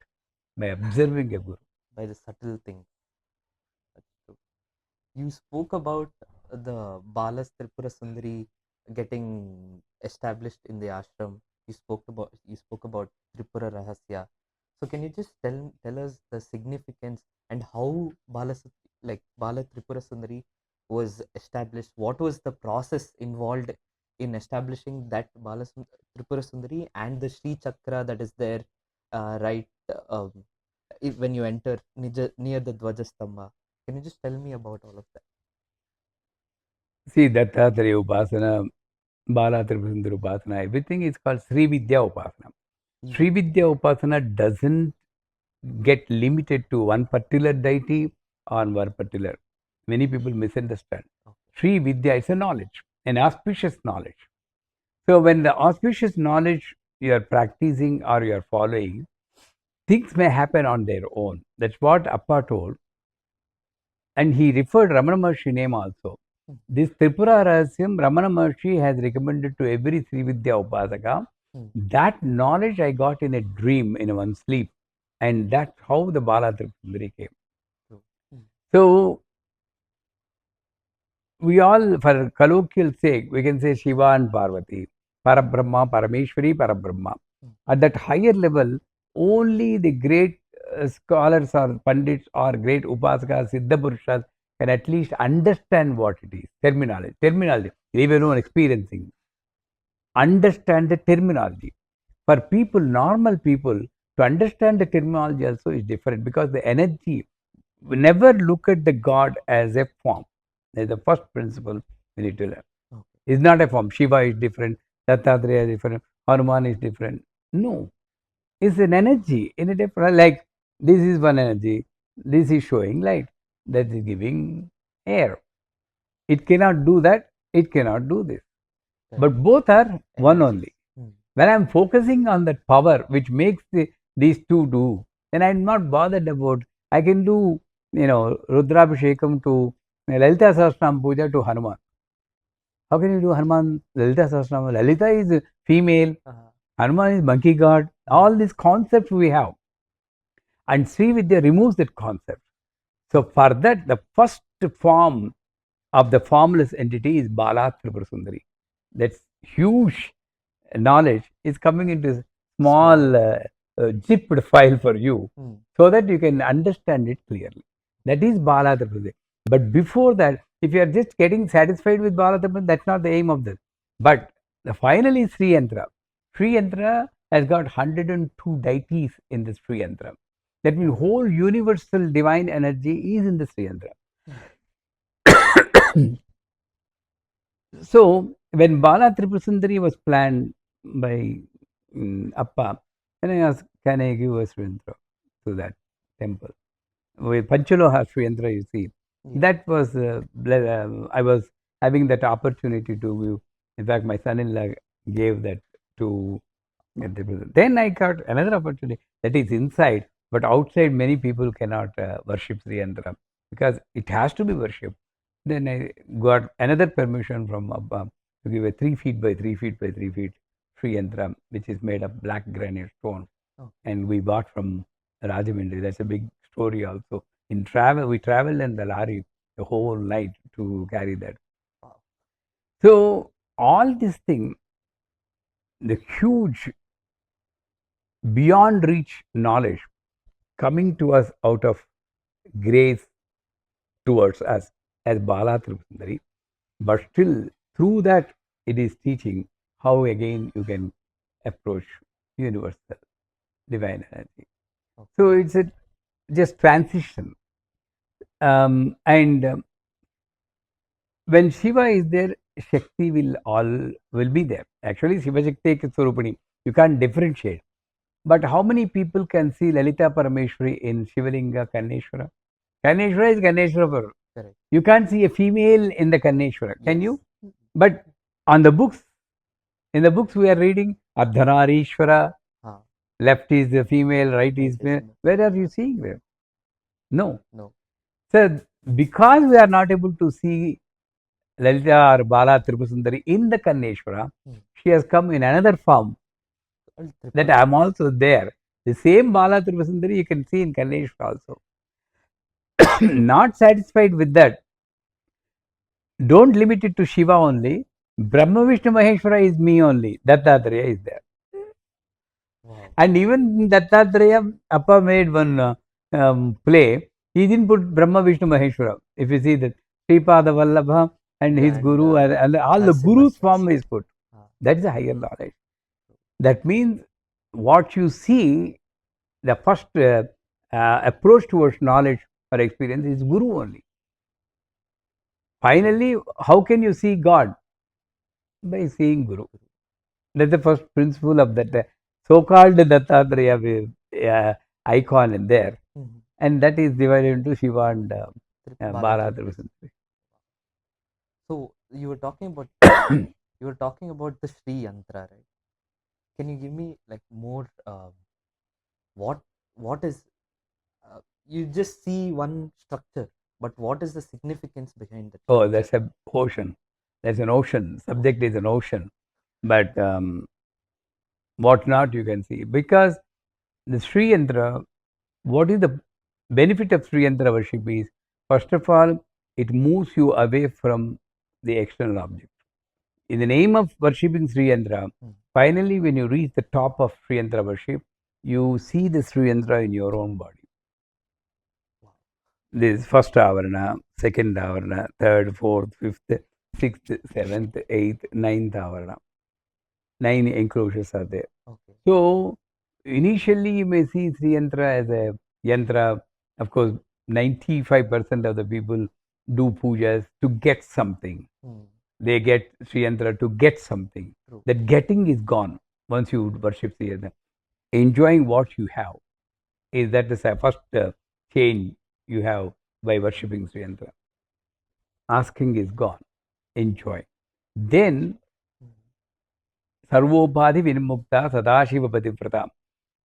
by observing a guru. By the subtle thing. That's true. You spoke about the Balas Tripura Sundari getting established in the ashram. you spoke about Tripura Rahasya. So can you just tell us the significance and how Bala Tripura Sundari was established? What was the process involved in establishing that Tripura Sundari and the Sri Chakra that is there, right? Um, when you enter near the Dvajastamba. Can you just tell me about all of that? See, Dattatreya Upasana, Bala Tripura Upasana, everything is called Sri Vidya Upasana. Sri Vidya Upasana doesn't get limited to one particular deity or one particular. Many people misunderstand. Sri Vidya is a knowledge, an auspicious knowledge. So when the auspicious knowledge you are practicing or you are following, things may happen on their own. That's what Appa told. And he referred Ramana Maharshi name also. This Tripura Rahasyam, Ramana Maharshi has recommended to every Sri Vidya Upasaka. That knowledge I got in a dream, in one sleep. And that's how the Bala Tripura came. So, we all, for colloquial sake, we can say Shiva and Parvati, Para Brahma, Parameshwari, Para Brahma. At that higher level, only the great scholars or pandits or great upasakas, siddha purushas can at least understand what it is. Terminology, even on experiencing. Understand the terminology. For people, normal people, to understand the terminology also is different because the energy, we never look at the God as a form. That's the first principle we need to learn. It's not a form. Shiva is different, Dattatreya is different, Hanuman is different. No. It's an energy in a different, like this is one energy, this is showing light, that is giving air. It cannot do that, it cannot do this. But both are one only. When I'm focusing on that power which makes these two do, then I'm not bothered about, I can do, Rudrabhishekam to Lalita Sahasranam Puja to Hanuman. How can you do Hanuman, Lalita Sahasranam? Lalita is female, Hanuman is monkey god. All these concepts we have. And Sri Vidya removes that concept. So for that, the first form of the formless entity is Bala Tripura Sundari. That's huge knowledge is coming into small zipped file for you so that you can understand it clearly. That is Bala Tripura. But before that, if you are just getting satisfied with Bala Tripura, that's not the aim of this. But finally, Sri Yantra. Sri Yantra has got 102 deities in the Sri Yantra. That means whole universal divine energy is in the Sri Yantra. So, when Bala Tripura Sundari was planned by Appa, then I asked, can I give a Sri Yantra to that temple? With Panchaloha Sri Yantra, you see, that was, I was having that opportunity to view. In fact, my son-in-law gave that to then I got another opportunity that is inside, but outside many people cannot worship Sri Yantra because it has to be worshipped. Then I got another permission from Abba to give a 3 feet by 3 feet by 3 feet Sri Yantra, which is made of black granite stone. And we bought from Rajahmundry. That's a big story also. In travel, we traveled in the lorry the whole night to carry that. So all this thing, the huge beyond reach knowledge coming to us out of grace towards us as Bala Tripura, but still through that it is teaching how again you can approach universal divine energy. So it's a just transition. And when Shiva is there, Shakti will be there. Actually, Shiva Shakti is Swarupani. You can't differentiate. But how many people can see Lalita Parameshwari in Shivalinga Kanneshwara? Kanneshwara is Kanneshwara. Correct. You can't see a female in the Kanneshwara, can you? But on the books, in the books we are reading Ardhanarishwara, left is the female, right is male. Where are you seeing them? No. So because we are not able to see Lalita or Bala Tripura Sundari in the Kanneshwara, she has come in another form. That I am also there. The same Bala Tripura Sundari you can see in Kanneshwara also. Not satisfied with that, don't limit it to Shiva only. Brahma Vishnu Maheshwara is me only. Dattatreya is there. And even Dattatreya, Appa made one play. He didn't put Brahma, Vishnu, Maheshwara. If you see that, Sripada Vallabha and his Yeah, and Guru, and all the Narasimha. Guru's form is put. Ah, That is a higher knowledge. That means what you see, the first approach towards knowledge or experience is Guru only. Finally, how can you see God? By seeing Guru. That's the first principle of that so-called Dattatreya icon in there. mhm. And that is divided into Shiva and Bala Bala Tripura. Tripura. So you were talking about the Sri Yantra, right? Can you give me like more? What what is you just see one structure, but what is the significance behind that Oh, structure? that's an ocean. That's an ocean. Subject is an ocean. But what not you can see. Because the Sri Yantra, what is the benefit of Sri Yantra worship is, first of all, it moves you away from the external object. In the name of worshipping Sri Yantra, finally, when you reach the top of Sri Yantra worship, you see the Sri Yantra in your own body. Wow. This first avarana, second avarana, third, fourth, fifth, sixth, seventh, eighth, ninth avarana. 9 enclosures are there. Okay. So, initially, you may see Sri Yantra as a yantra. Of course, 95% of the people do pujas to get something. They get Sri Yantra to get something. True. That getting is gone once you worship Sri Yantra. Enjoying what you have is that the first change you have by worshipping Sri Yantra. Asking is gone. Enjoy. Then, Sarvopadi Vinmukta Sadashiva Pativrata.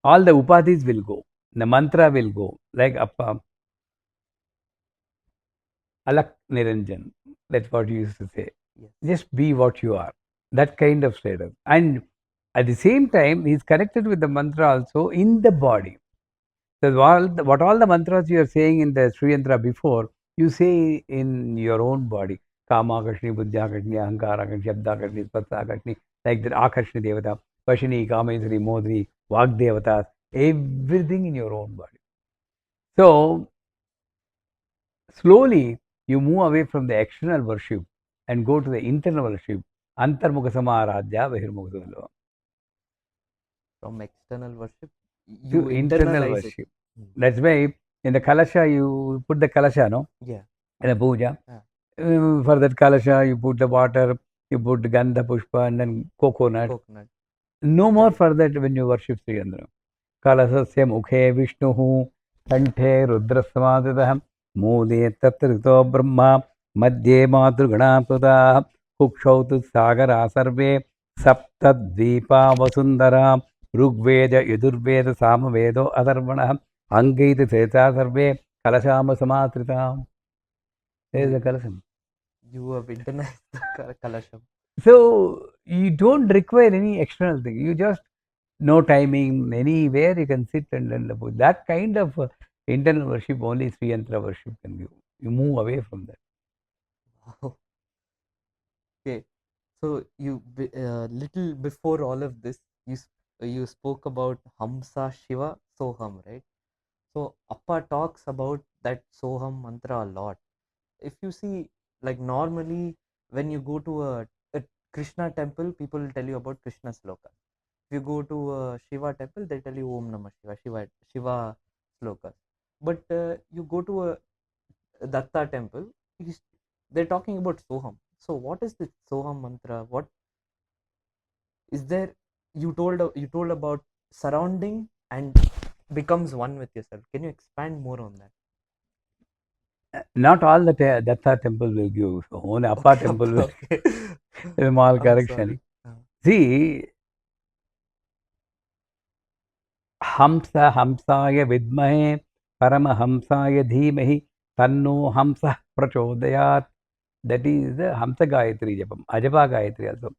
All the upadhis will go. The mantra will go. Like Appa, Alak Niranjan. That's what you used to say. Yes. Just be what you are. That kind of status. And at the same time, he's connected with the mantra also in the body. So what all the mantras you are saying in the Sri Yantra before, you say in your own body. Kama Akashni, Buddhya Akashni, Ahankara Akashni, Shabda Akashni, Spatsa Akashni, like that Akashni Devata, Pashini, Kamesri, Modri, Vag Devatas, everything in your own body. So, slowly you move away from the external worship and go to the internal worship. Antarmukha Samaradhya Bahirmukha. From external worship, you To internal internalize it. worship. That's why in the Kalasha, you put the Kalasha, no? Yeah. In the puja. Yeah. For that Kalasha, you put the water, you put the Gandha Pushpa and then coconut. No more for that when you worship Sri Yandra. Kalasasya mukhe Vishnuhu Kanthe Rudrasamadatah Mode Tatrito Brahma Madhye Madhurganapata Kukshautu Sagara Sarve Saptadvipa Vasundara Rugveda Yudurveda Samavedo Adharvana Angaita Seta Sarve Kalashama Samatrita. There is a Kalasham. You have internalized the Kalasham. So you don't require any external thing. You just no timing, anywhere you can sit and learn the book. That kind of internal worship only Sri Yantra worship can give. You move away from that. Wow. Okay. So you little before all of this, you spoke about Hamsa Shiva Soham, right? So Appa talks about that Soham mantra a lot. If you see, like normally when you go to a Krishna temple, people will tell you about Krishna sloka. If you go to a Shiva temple, they tell you Om Namah Shiva, Shiva slokas. But you go to a Datta temple, they're talking about Soham. So what is this Soham mantra? What is there? You told about surrounding and becomes one with yourself. Can you expand more on that? Not all the Datta temple will give. So only Appa Okay, temple will okay. small I'm correction. sorry. See, Hamsa Hamsaya Vidmahe Paramahamsaya Dhimahi Tanno Hamsa Prachodayat. That is the Hamsa Gayatri Japam. Ajapa Gayatri also.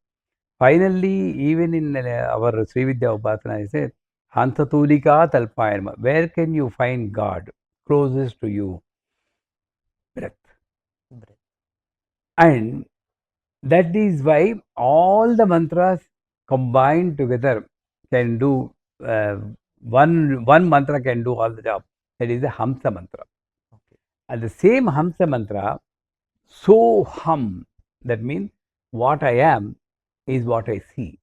Finally, even in our Sri Vidya Upasana, I say, Hantatulika Talpayama. Where can you find God? Closest to you. Breath. Breath. And that is why all the mantras combined together can do uh, one mantra can do all the job. That is the Hamsa mantra. Okay. And the same Hamsa mantra, so hum, that means what I am is what I see.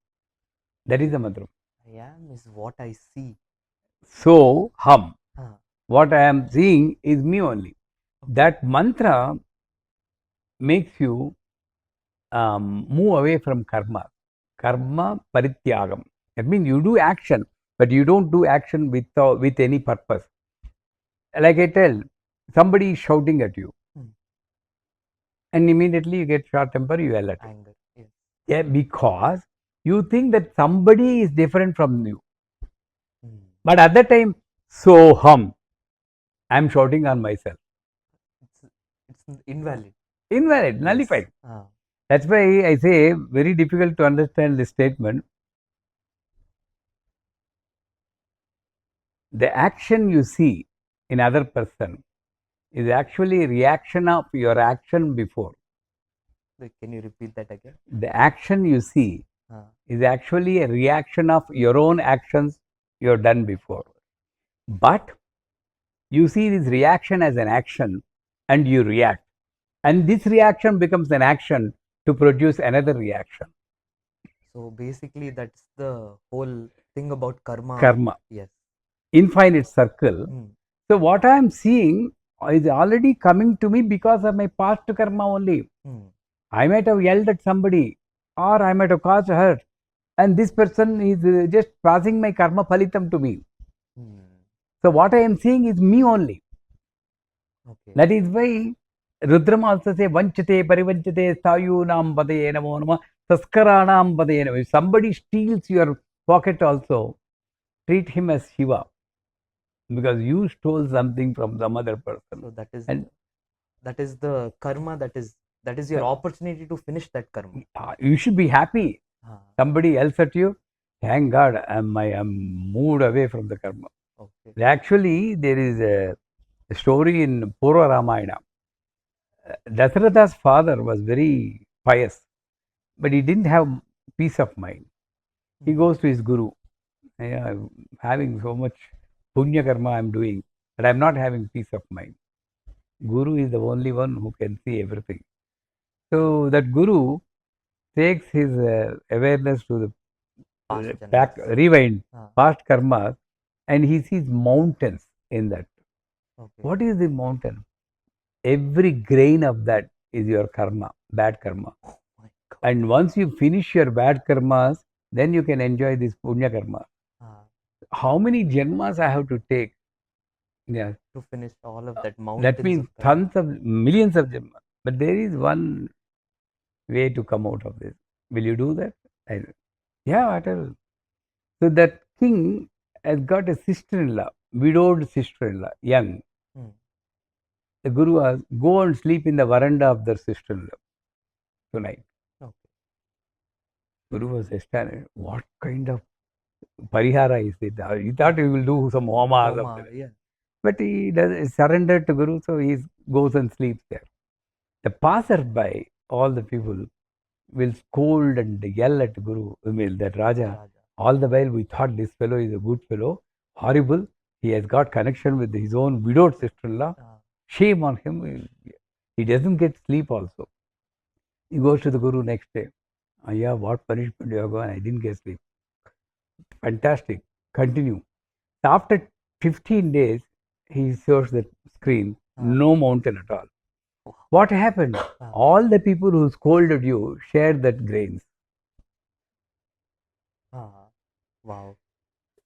That is the mantra. I am is what I see. So hum, Ah, what I am seeing is me only. okay. That mantra makes you move away from karma. Karma parityagam. That means you do action, but you don't do action with any purpose. Like I tell, somebody is shouting at you, and immediately you get short temper, you yell at him. Anger. Yes. Yeah, because you think that somebody is different from you. But at that time, so hum, I'm shouting on myself. It's invalid. Invalid, Yes. nullified. That's why I say very difficult to understand this statement. The action you see in other person is actually a reaction of your action before. Can you repeat that again? The action you see is actually a reaction of your own actions you have done before. But you see this reaction as an action and you react. And this reaction becomes an action to produce another reaction. So basically, that's the whole thing about karma. Karma. Yes. Infinite circle. So what I am seeing is already coming to me because of my past karma only. I might have yelled at somebody or I might have caused hurt, and this person is just passing my karma phalitam to me. So what I am seeing is me only. Okay. That is why Rudram also say vanchate parivanchate stayunam padaye namo nama saskaranam padaye namo. If somebody steals your pocket also, treat him as Shiva, because you stole something from some other person. So that is the karma, that is your opportunity to finish that karma. You should be happy. Somebody else at you, thank God, I'm moved away from the karma. Okay. Actually, there is a story in Pura Ramayana. Dasharatha's father was very pious, but he didn't have peace of mind. He goes to his guru. I'm having so much punya karma I'm doing, but I'm not having peace of mind. Guru is the only one who can see everything. So that guru takes his awareness to the back, rewind, past karma, and he sees mountains in that. Okay. What is the mountain? Every grain of that is your karma, bad karma. Oh my God. And once you finish your bad karmas, then you can enjoy this punya karma. How many janmas I have to take? Yeah. To finish all of that mountains. That means tons of millions of janmas. But there is one way to come out of this. Will you do that? Yeah, whatever. So that king has got a sister-in-law, widowed sister-in-law, young. The guru asked, go and sleep in the veranda of their sister-in-law tonight. Okay. Guru was astonished. What kind of parihara is it? He thought he will do some homa or something. Yeah. But he surrendered to Guru, so he goes and sleeps there. The passer-by, all the people, will scold and yell at Guru, that Raja. All the while we thought this fellow is a good fellow, horrible. He has got connection with his own widowed sister-in-law. Shame on him. He doesn't get sleep also. He goes to the Guru next day. Yeah, what punishment you have gone? I didn't get sleep. Fantastic. Continue. After 15 days, he shows the screen, no mountain at all. What happened? All the people who scolded you shared that grains. Wow.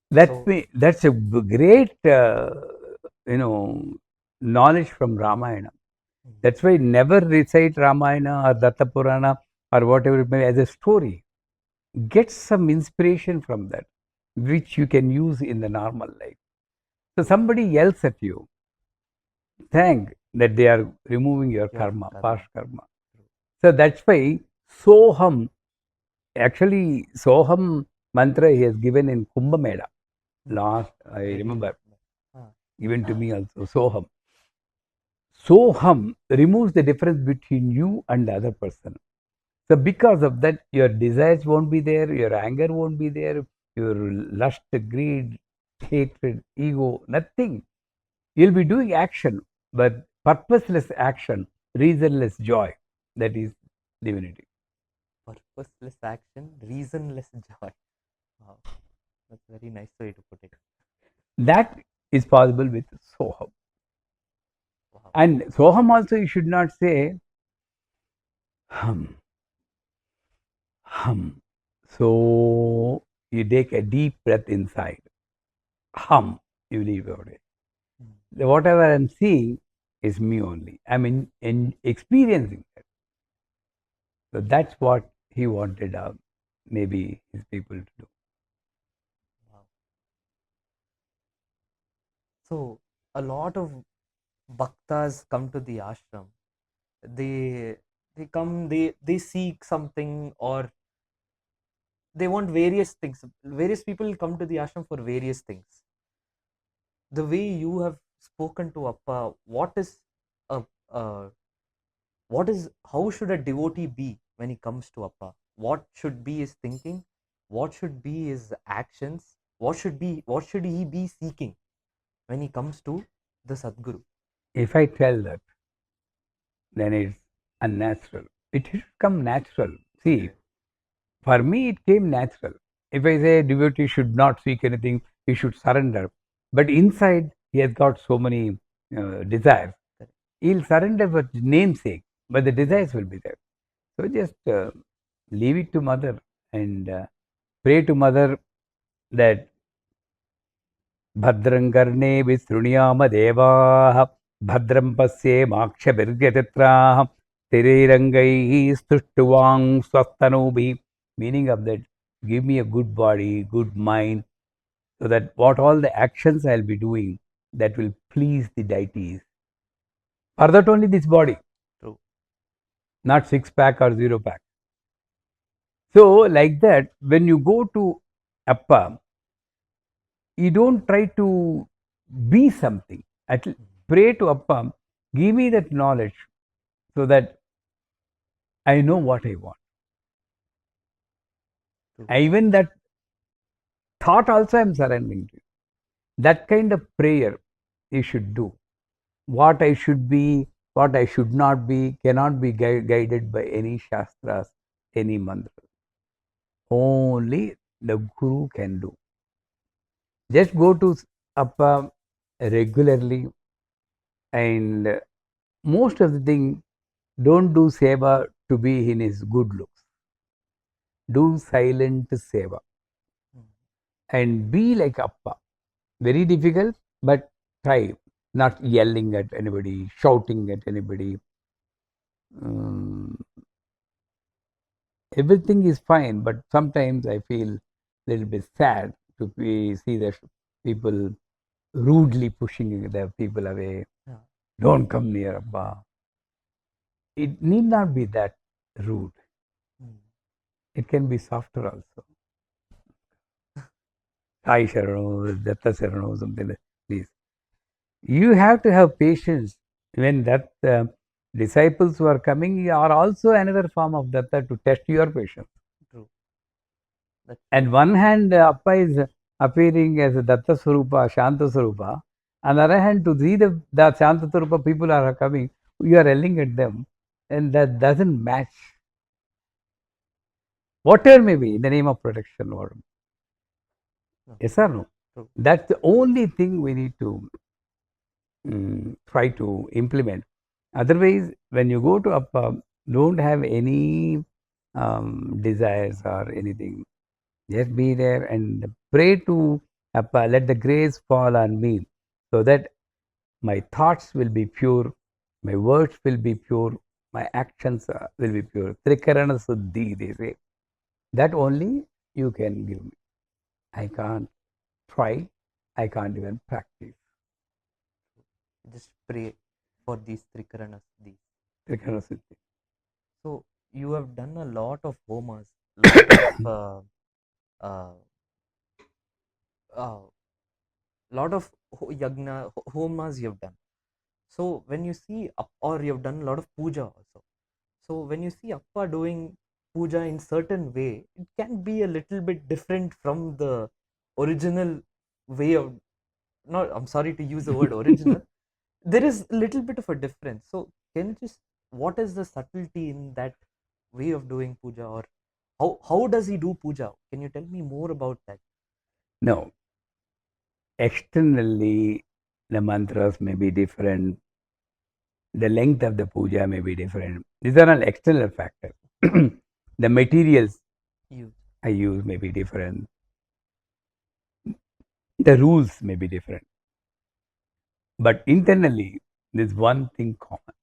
That's a great, knowledge from Ramayana. That's why never recite Ramayana or Datta Purana or whatever it may be as a story. Get some inspiration from that, which you can use in the normal life. So somebody yells at you, thank that they are removing your karma, past karma. So that's why Soham, actually Soham mantra he has given in Kumbh Mela. Last, I remember, given to me also, Soham. Soham removes the difference between you and the other person. So because of that, your desires won't be there, your anger won't be there, your lust, greed, hatred, ego, nothing. You'll be doing action, but purposeless action, reasonless joy. That is divinity. Purposeless action, reasonless joy. Wow, that's a very nice way to put it. That is possible with Soham. Wow. And Soham also, you should not say hum, hum. So you take a deep breath inside. Hum, you leave out it. Whatever I'm seeing is me only. I'm in experiencing that. So that's what he wanted maybe his people to do. Wow. So a lot of bhaktas come to the ashram. They come, they seek something, or they want various things. Various people come to the ashram for various things. The way you have spoken to Appa, a, uh, how should a devotee be when he comes to Appa? What should be his thinking? What should be his actions? What should he be seeking when he comes to the Sadguru? If I tell that, then it's unnatural. It should come natural. See, for me, it came natural. If I say devotee should not seek anything, he should surrender. But inside, he has got so many desires. He'll surrender for namesake, but the desires will be there. So just leave it to mother and pray to mother that भद्रं कर्णेभिः शृणुयाम देवाः भद्रं पश्येमाक्षभिर्यजत्राः स्थिरैरङ्गैः स्तुष्टुवां स्वस्तनूभिः. Meaning of that, give me a good body, good mind, so that what all the actions I'll be doing, that will please the deities. For that only this body. True. Not 6-pack or 0-pack. So like that, when you go to Appa, you don't try to be something. Pray to Appa, give me that knowledge so that I know what I want. Even that thought also I'm surrendering to you. That kind of prayer you should do. What I should be, what I should not be, cannot be guided by any shastras, any mantra. Only the Guru can do. Just go to Appa regularly, and most of the thing, don't do seva to be in his good looks. Do silent seva and be like Appa. Very difficult, but try. Not yelling at anybody, shouting at anybody. Everything is fine, but sometimes I feel a little bit sad to see that people rudely pushing the people away. Yeah. Don't come near Appa. It need not be that rude. It can be softer also. Sai Sharano, Datta Sharano, something like this. You have to have patience when that disciples who are coming are also another form of Datta to test your patience. True. And one hand, Appa is appearing as a Datta Swarupa, Shanta Swarupa. On the other hand, to see the Shanta Swarupa people are coming, you are yelling at them, and that doesn't match. Whatever may be, in the name of protection, or yes or no? True. That's the only thing we need to try to implement. Otherwise, when you go to Appa, don't have any desires or anything. Just be there and pray to Appa. Let the grace fall on me, so that my thoughts will be pure, my words will be pure, my actions will be pure. Trikarana Suddhi, they say. That only you can give me. I can't try, I can't even practice. Just pray for these Trikarana Siddhis. Trikarana Siddhi. So you have done a lot of homas, lot of yagna homas you have done. So when you see or you have done a lot of puja also. So when you see Appa doing puja in certain way, it can be a little bit different from the original way of, not, I'm sorry to use the word original, there is a little bit of a difference. So can you just, what is the subtlety in that way of doing puja, or how does he do puja? Can you tell me more about that? No, externally, the mantras may be different, the length of the puja may be different. These are all external factors. The materials You. I use may be different, the rules may be different. But internally, there's one thing common.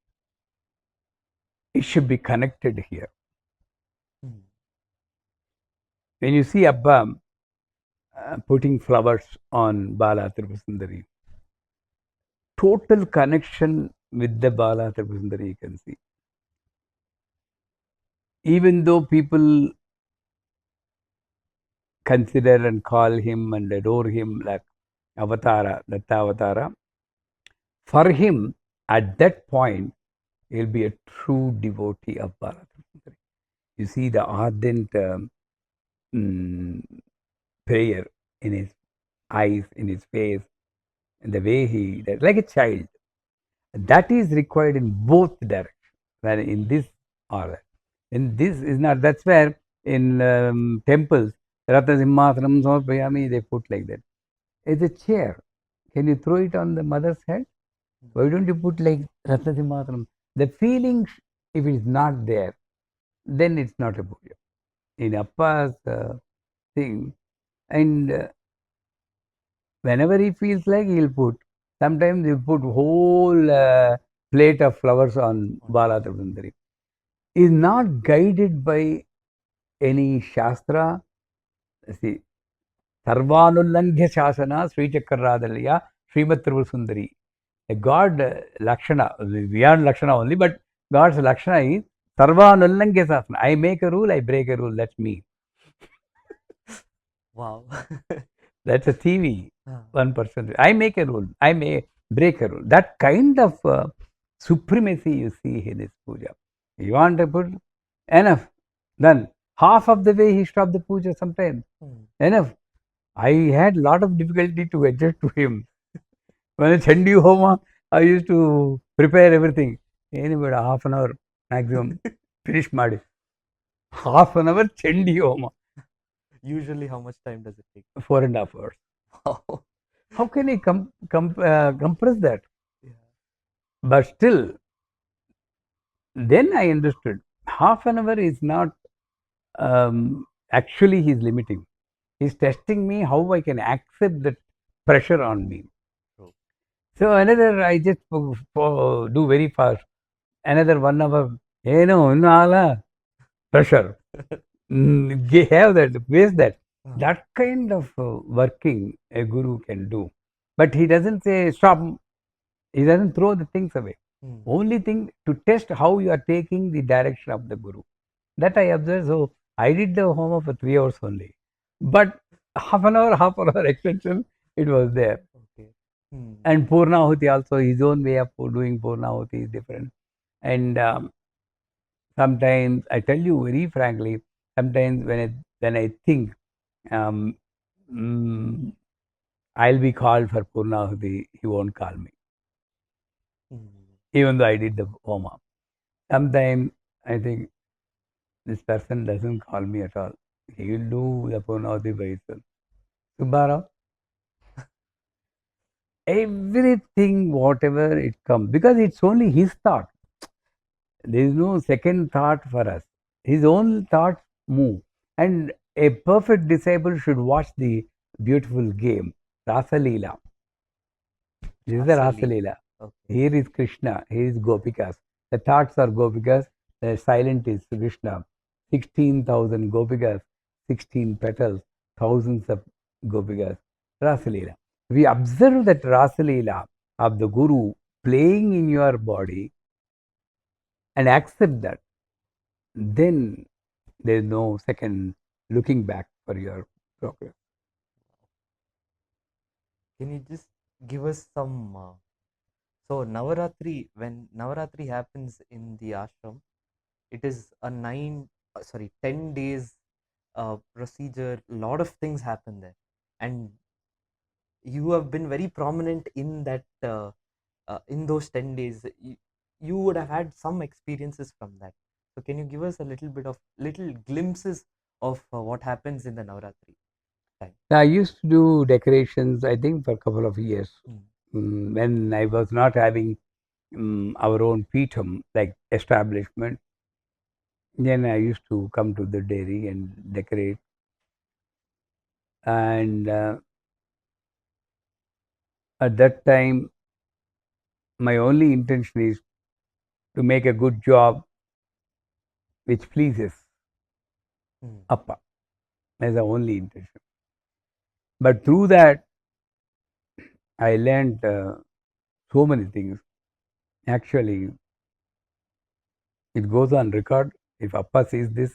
It should be connected here. Hmm. When you see Appa putting flowers on Bala Tripusundari, total connection with the Bala Tripusundari you can see. Even though people consider and call him and adore him like Avatara, Datta Avatara, for him, at that point, he'll be a true devotee of Bala Tripusundari. You see the ardent mm, prayer in his eyes, in his face, and the way he, like a child. That is required in both directions. Where in this order, in this is not. That's where in temples, Ratha Simhasanam Samarpayami, they put like that. It's a chair. Can you throw it on the mother's head? Why don't you put like Ratha Simhasanam? The feeling, if it is not there, then it's not a puja. In Appa's thing, and whenever he feels like, he'll put. Sometimes he'll put whole plate of flowers on Bala Tripusundari. Is not guided by any shastra. See, Sarvanullanghya Shasana Sri Chakraradalaya Srimat Tripusundari. A God Lakshana, beyond Lakshana only, but God's Lakshana is Sarvanullanghya Shasana. I make a rule, I break a rule, that's me. Wow. That's a TV, 1%. I make a rule, I may break a rule. That kind of supremacy you see in his puja. You want to put enough, then half of the way he stopped the puja sometimes. Enough. I had lot of difficulty to adjust to him. When it's Chandi Homa, I used to prepare everything. Anybody half an hour maximum finish ಮಾಡಿ half an hour Chandi Homa. Usually, how much time does it take? 4.5 hours. Wow. How can I compress that? Yeah. But still, then I understood half an hour is not actually he's limiting. He's testing me how I can accept that pressure on me. True. So another, I just do very fast. Another 1 hour, pressure. Have that, face that. That kind of working a guru can do. But he doesn't say stop. He doesn't throw the things away. Only thing to test how you are taking the direction of the guru. That I observed. So I did the homa for 3 hours only. But half an hour extension, it was there. Okay. And Purnahuti also, his own way of doing Purnahuti is different. And sometimes, I tell you very frankly, sometimes when I think um, mm, I'll be called for Purnahuti, he won't call me. Even though I did the homa. Sometimes I think this person doesn't call me at all. He will do the Purnahuti by himself. Subbarao, everything, whatever it comes, because it's only his thought. There is no second thought for us. His own thoughts move. And a perfect disciple should watch the beautiful game, Rasa Leela. This is the Rasa Leela. Okay. Here is Krishna, here is Gopikas. The thoughts are Gopikas, the silent is Krishna. 16,000 Gopikas, 16 petals, thousands of Gopikas. Rasa Leela. We observe that Rasa Leela of the Guru playing in your body and accept that, then there is no second looking back for your progress. Can you just give us some? So Navaratri, when Navaratri happens in the ashram, it is a 9 sorry, 10 days procedure. A lot of things happen there, and you have been very prominent in that in those 10 days. You would have had some experiences from that. So can you give us a little bit of little glimpses of what happens in the Navaratri time? I used to do decorations, I think, for a couple of years. Mm. When I was not having our own peetum, like establishment, then I used to come to the dairy and decorate. And at that time, my only intention is to make a good job which pleases Mm. Appa. That's the only intention. But through that, I learned so many things. Actually, it goes on record. If Appa sees this,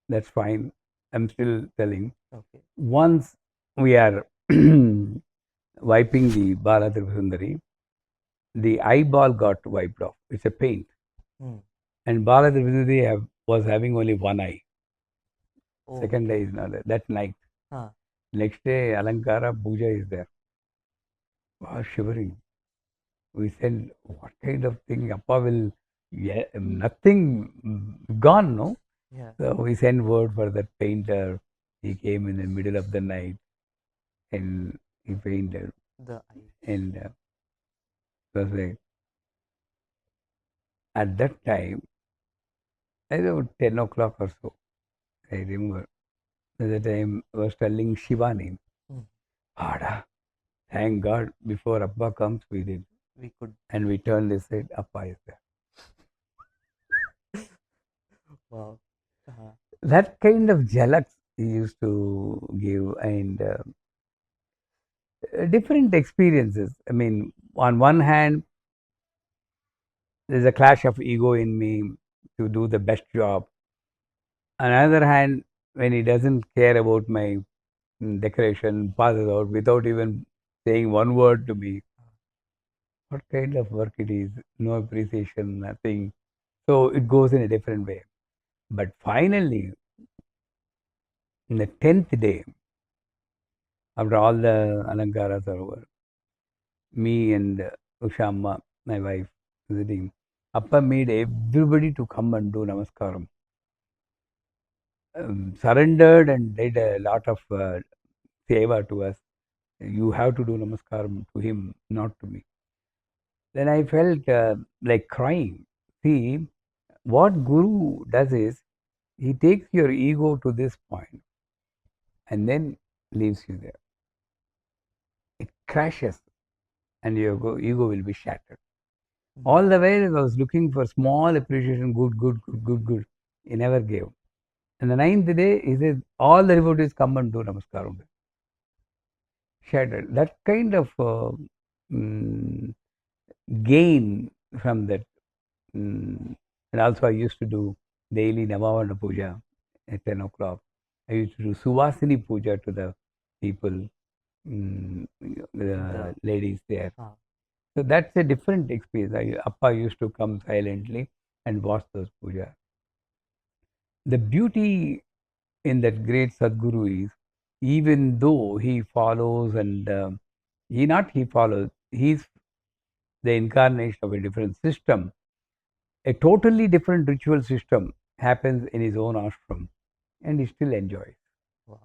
that's fine. I'm still telling. Okay. Once we are wiping the Bala the eyeball got wiped off. It's a paint. Mm. And Bala was having only one eye. Oh, Second okay. eye is not there. That night. Huh. Next day, Alankara Puja is there. Wow, shivering. We said, what kind of thing? Appa will, yeah, nothing gone, no? Yeah. So we sent word for that painter. He came in the middle of the night and he painted. The eye. And it was like, at that time, I about 10 o'clock or so, I remember. At the time, I was telling Shiva name. Mm. Ada, thank God, before Appa comes, we did. We could. And we turned and said, Appa is there. Wow. Uh-huh. That kind of jalak he used to give, and different experiences. I mean, on one hand, there's a clash of ego in me to do the best job. On the other hand, when he doesn't care about my decoration, passes out without even saying one word to me, what kind of work it is? No appreciation, nothing. So it goes in a different way. But finally, in the 10th day, after all the alankaras are over, me and Ushamma, my wife, visiting, Appa made everybody to come and do namaskaram. Surrendered and did a lot of seva to us. You have to do namaskaram to him, not to me. Then I felt like crying. See, what Guru does is, he takes your ego to this point and then leaves you there. It crashes and your ego will be shattered. Mm. All the way I was looking for small appreciation, good, good, good, good, good. He never gave. And the 9th day, he says, all the devotees come and do namaskaram. Shattered. That kind of mm, gain from that. And also, I used to do daily Navavarna Puja at 10 o'clock. I used to do Suvasini Puja to the people, the ladies there. So that's a different experience. Appa used to come silently and watch those puja. The beauty in that great Sadguru is, even though he follows and he follows, he's the incarnation of a different system. A totally different ritual system happens in his own ashram, and he still enjoys. Wow.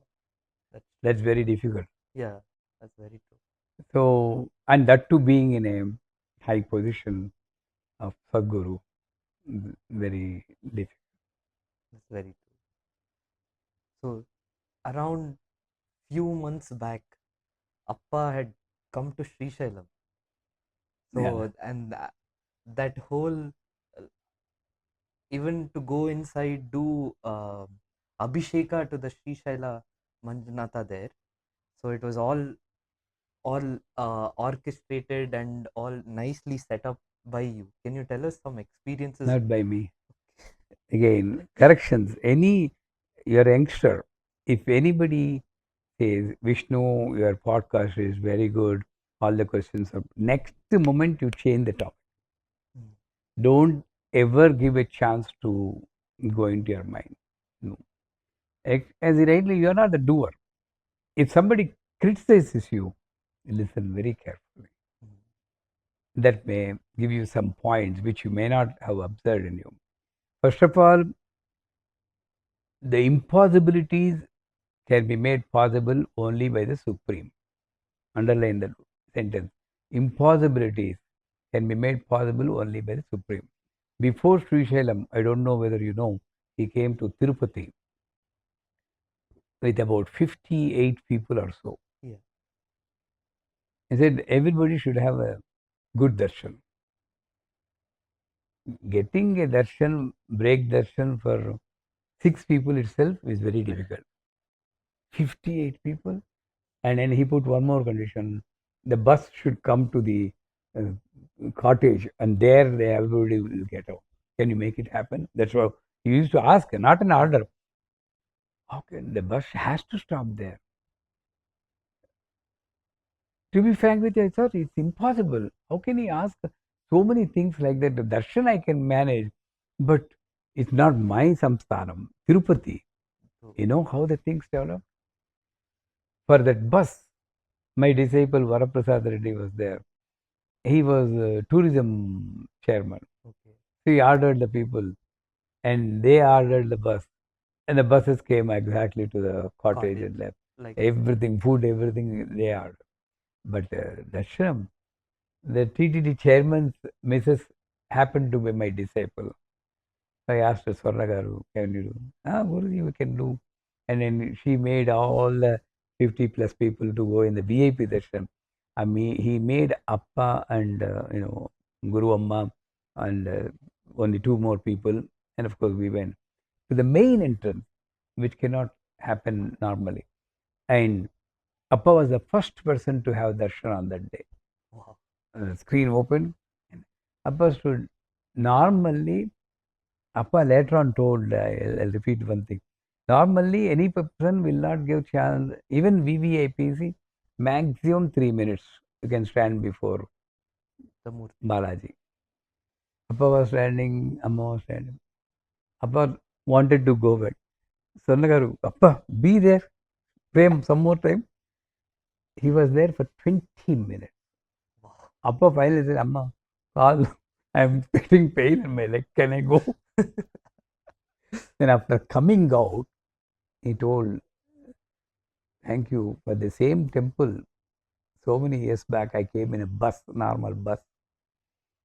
That's very difficult. Yeah, that's very true. So, and that too being in a high position of Sadguru, very difficult. That's very true. So around few months back, Appa had come to Sri Shailam. Yeah. So and that whole uh, even to go inside do Abhisheka to the Sri Shaila Manjunatha there. So it was all orchestrated and all nicely set up by you. Can you tell us some experiences? Not by me. Again, corrections. You're a youngster. If anybody says, Vishnu, your podcast is very good, all the questions are, next moment you change the topic. Mm. Don't ever give a chance to go into your mind. As rightly, you are not the doer. If somebody criticizes you, listen very carefully. That may give you some points which you may not have observed in you. First of all, the impossibilities can be made possible only by the Supreme. Underline that sentence. Impossibilities can be made possible only by the Supreme. Before Sri Shailam, I don't know whether you know, he came to Tirupati with about 58 people or so. Yeah. He said everybody should have a good darshan. Getting a darshan, break darshan for 6 people itself is very difficult. 58 people. And then he put one more condition. The bus should come to the cottage and there everybody will get out. Can you make it happen? That's what he used to ask, not an order. How can the bus has to stop there? To be frank with you, I thought it's impossible. How can he ask so many things like that? The darshan I can manage, but it's not my samsthanam. Tirupati. You know how the things develop? For that bus, my disciple Varaprasad Reddy was there. He was a tourism chairman. Okay. He ordered the people and they ordered the bus. And the buses came exactly to the cottage and left. Like everything, food, everything they ordered. But darshanam, the TTD chairman's Mrs. happened to be my disciple. I asked her, Swarna Garu, can you do? Guruji, we can do. And then she made all the 50 plus people to go in the VIP darshan. He made Appa and, Guru Amma and only 2 more people. And of course, we went to the main entrance, which cannot happen normally. And Appa was the first person to have darshan on that day. wow. Screen open. Appa stood. Normally, Appa later on told, I'll repeat one thing. Normally, any person will not give chance, even VVIPC, maximum 3 minutes. You can stand before The Murti. Balaji. Appa was standing, Amma was standing. Appa wanted to go back. Swarnagaru, Appa, be there. Prem, some more time. He was there for 20 minutes. Wow. Appa finally said, Amma, call. I'm getting pain in my leg. Can I go? Then after coming out, he told, thank you for the same temple. So many years back, I came in a bus, normal bus.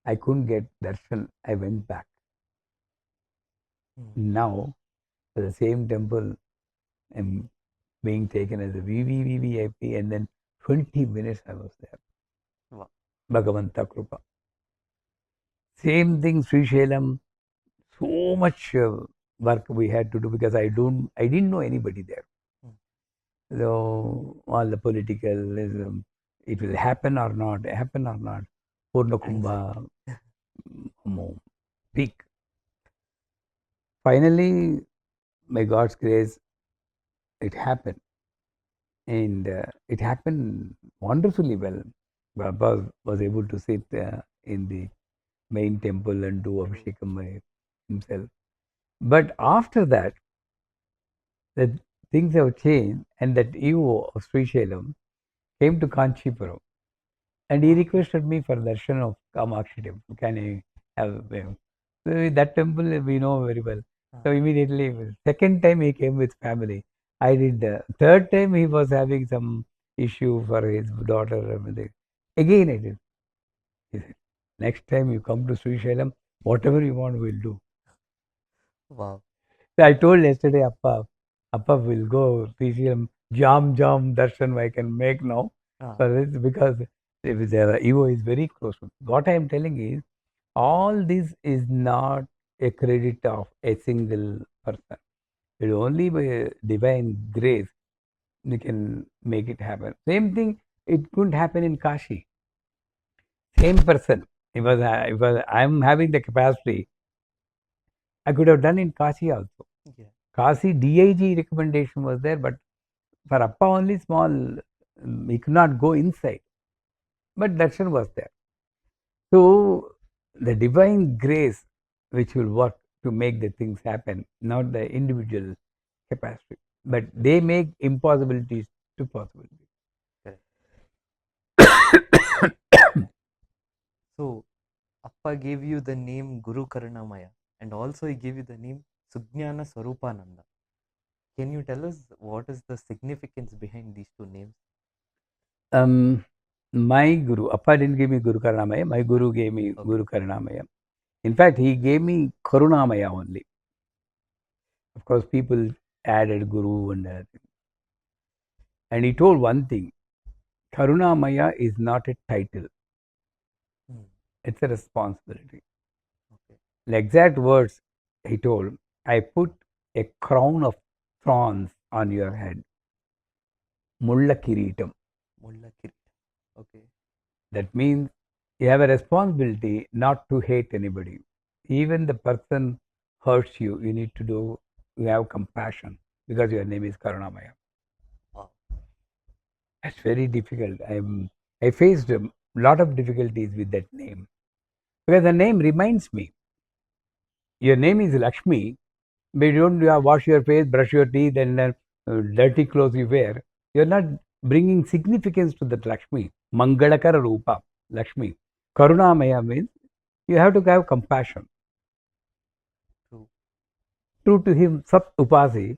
I couldn't get darshan. I went back. Now, for the same temple, I'm being taken as a VVVVIP, and then 20 minutes I was there. Wow. Bhagavanta Krupa. Same thing, Sri Shailam. So much work we had to do because I didn't know anybody there. So all the politicalism, it will happen or not, Purna Kumbha, peak. Finally, by God's grace, it happened. And it happened wonderfully well. Baba was able to sit in the main temple and do Abhishekam by himself. But after that, the things have changed, and that Evo of Sri Shailam came to Kanchipuram. And he requested me for darshan of Kamakshi temple. Can I have so that temple we know very well. So immediately, second time he came with family. I did. Third time he was having some issue for his daughter. Again I did. He said, next time you come to Sri Shailam, whatever you want, we'll do. Wow. So I told yesterday, Appa will go Sri Shailam, jam darshan I can make now. But it's because Ego is very close. What I am telling is, all this is not a credit of a single person. It only by divine grace you can make it happen. Same thing, it couldn't happen in Kashi. Same person. If I'm having the capacity, I could have done in Kashi also. Yeah. Kashi DIG recommendation was there, but for Appa only small, he could not go inside. But darshan was there. So the divine grace which will work to make the things happen, not the individual capacity. but they make impossibilities to possibilities. Correct. So, Appa gave you the name Guru Karunamaya, and also he gave you the name Sujnana Swaroopananda. Can you tell us what is the significance behind these two names? My Guru, Appa didn't give me Guru Karunamaya, my Guru gave me Guru Karunamaya. In fact, he gave me Karunamaya only. Of course, people added Guru and everything. And he told one thing, Karunamaya is not a title. It's a responsibility. Okay. The exact words he told, I put a crown of thorns on your head. Mulla Kiritam. Mulla Kiritam. Okay. That means you have a responsibility not to hate anybody. Even the person hurts you, you need to do, you have compassion because your name is Karunamaya. Wow. That's very difficult. I faced a lot of difficulties with that name because the name reminds me. Your name is Lakshmi, but you don't wash your face, brush your teeth, and dirty clothes you wear. You're not bringing significance to that Lakshmi. Mangalakara Rupa, Lakshmi. Karunamaya means you have to have compassion. True to him, Sat Upasi,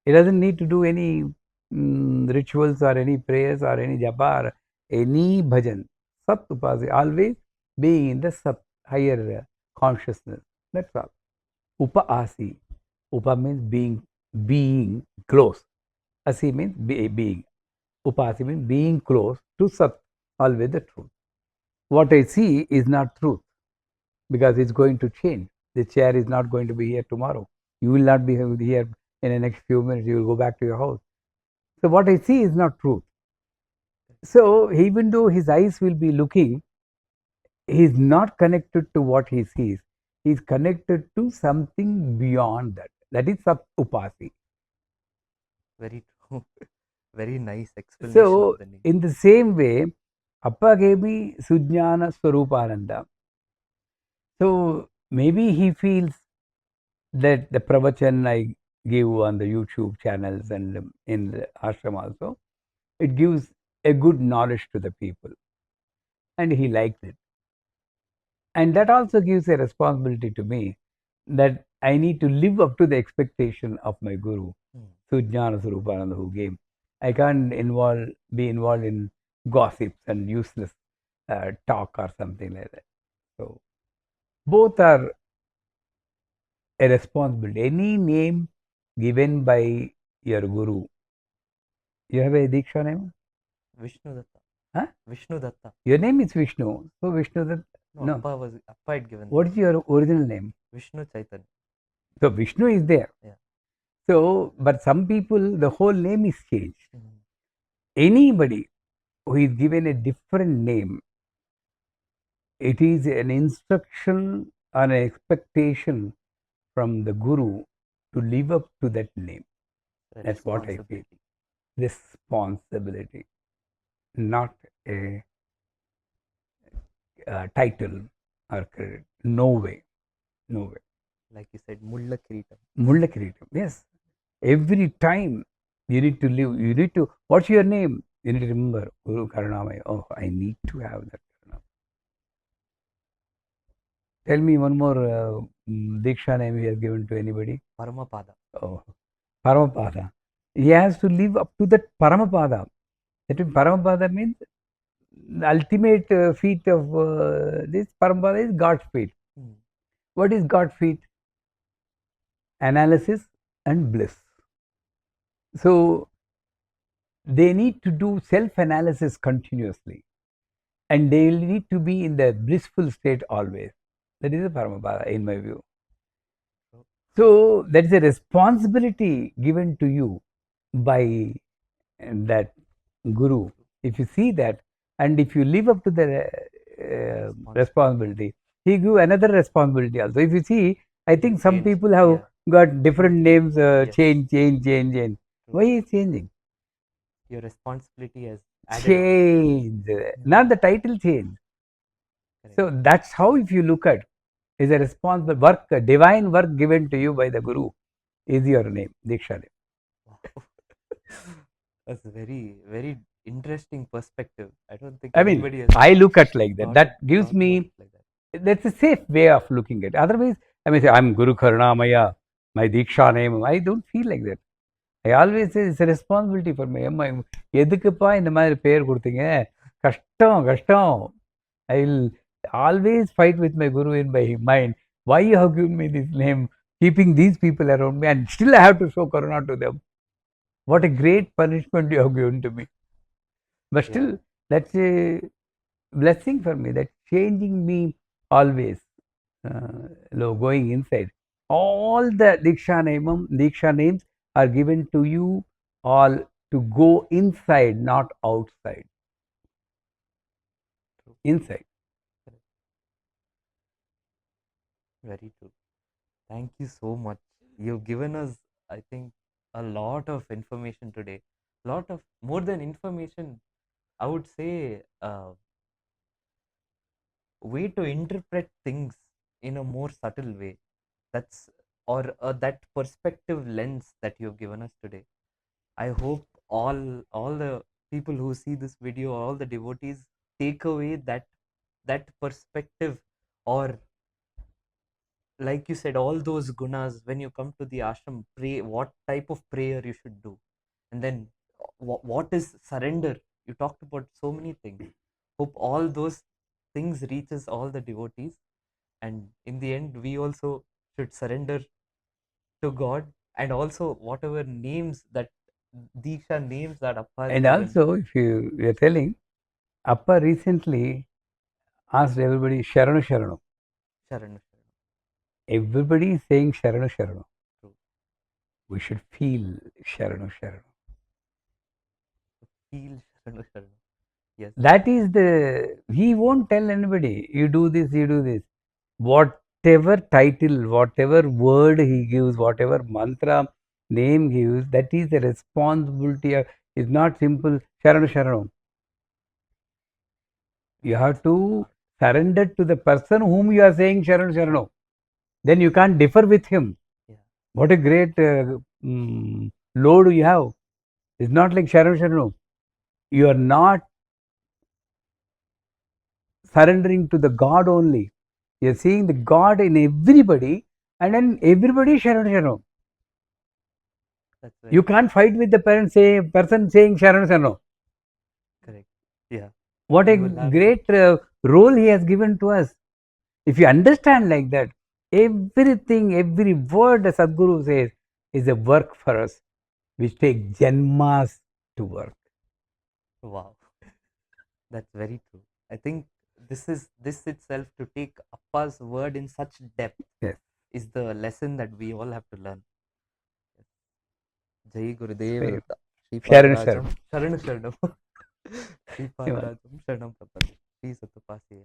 he doesn't need to do any rituals or any prayers or any japa or any bhajan. Sat Upasi, always being in the Sat, higher consciousness. That's all. Upaasi. Upa means being close. Asi means being. Upasi means being close to Sat, always the truth. What I see is not truth because it's going to change. The chair is not going to be here tomorrow. You will not be here in the next few minutes. You will go back to your house. So what I see is not truth. So even though his eyes will be looking, he is not connected to what he sees. He is connected to something beyond that. That is Sat Upasi. Very true. Very nice explanation So of the name. in the same way, Appa gave me Sujnana Swaroopananda. So maybe he feels that the pravachan I give on the YouTube channels and in the ashram also, it gives a good knowledge to the people. And he liked it. And that also gives a responsibility to me that I need to live up to the expectation of my Guru, Sujnana Swaroopananda, who gave. I can't be involved in gossips and useless talk or something like that. So both are a responsibility. Any name given by your Guru. You have a Diksha name? Vishnu Datta. Huh? Vishnu Datta. Your name is Vishnu. So Vishnu Datta. No, Appa had given. What is your original name? Vishnu Chaitanya. So Vishnu is there. Yeah. So, but some people, the whole name is changed. Anybody who is given a different name, it is an instruction or an expectation from the Guru to live up to that name. That's what I feel. Responsibility, not a title or credit. No way. No way. Like you said, Mulla Kiritam. Mulla Kiritam. Yes. Every time you need to live, you need to, what's your name? You need to remember Guru Karunamaya. Oh, I need to have that. Tell me one more Diksha name he has given to anybody. Paramapada. Oh, Paramapada. He has to live up to that Paramapada. That means Paramapada means the ultimate feat of this Paramapada is God's feet. What is God's feet? Analysis and bliss. So they need to do self-analysis continuously, and they will need to be in the blissful state always. That is a Paramapada in my view. So that is a responsibility given to you by that Guru. If you see that, and if you live up to the responsibility, he give another responsibility also. If you see, I think some people have got different names, change. Why is changing? Your responsibility has change, not the title change. So that's how, if you look at, is a responsible work, a divine work given to you by the Guru, is your name, Diksha name. That's a very, very interesting perspective. I don't think I mean, anybody has I look at like that. That gives thought about me, it like that's a safe way of looking at it. Otherwise, I may say, I'm Guru Karunamaya, my Diksha name. I don't feel like that. I always say it's a responsibility for me. அம்மா எதுக்குப்பா இந்த மாதிரி பேர் கொடுத்தீங்க கஷ்டம் கஷ்டம் I will always fight with my Guru in my mind. Why you have given me this name, keeping these people around me, and still I have to show Karuna to them. What a great punishment you have given to me. But still, Yeah. that's a blessing for me. That's changing me always. Going inside. All the Diksha names are given to you all to go inside, not outside. True. Inside. Correct. Very true. Thank you so much. You've given us, I think, a lot of information today. Lot of more than information, I would say, way to interpret things in a more subtle way. That's or that perspective lens that you've given us today. I hope all the people who see this video, all the devotees, take away that perspective, or like you said, all those gunas. When you come to the ashram, pray what type of prayer you should do, and then what is surrender. You talked about so many things. Hope all those things reaches all the devotees, and in the end we also should surrender to God, and also whatever names that Diksha names that Appa has And given. also, if you're telling, Appa recently asked everybody Sharanu Sharanu. Sharana, Sharana. Everybody is saying Sharanu Sharanu. True. We should feel Sharanu Sharanu. Feel Sharana, Sharana. Yes. That is he won't tell anybody, you do this, you do this. Whatever title, whatever word he gives, whatever mantra, name gives, that is the responsibility of, it's not simple, Sharanu Sharanu. You have to surrender to the person whom you are saying Sharanu Sharanu. Then you can't differ with him. Yeah. What a great load you have. It's not like Sharanu Sharanu. You are not surrendering to the God only. You are seeing the God in everybody, and then everybody Sharanu Sharanu. That's You very can't fight with the person saying Sharanu Sharanu. correct. Yeah. What a You will have great role he has given to us. If you understand like that, everything, every word the Sadguru says is a work for us, which take janmas to work. wow. That's very true. I think this itself, to take Appa's word in such depth, Yes. is the lesson that we all have to learn. Jai Gurudev Same. Datta. Shripad Sharan Rajam Sharan. Sharanam. Shripad Rajam Sharanam Prapadde. Sri Satapasi.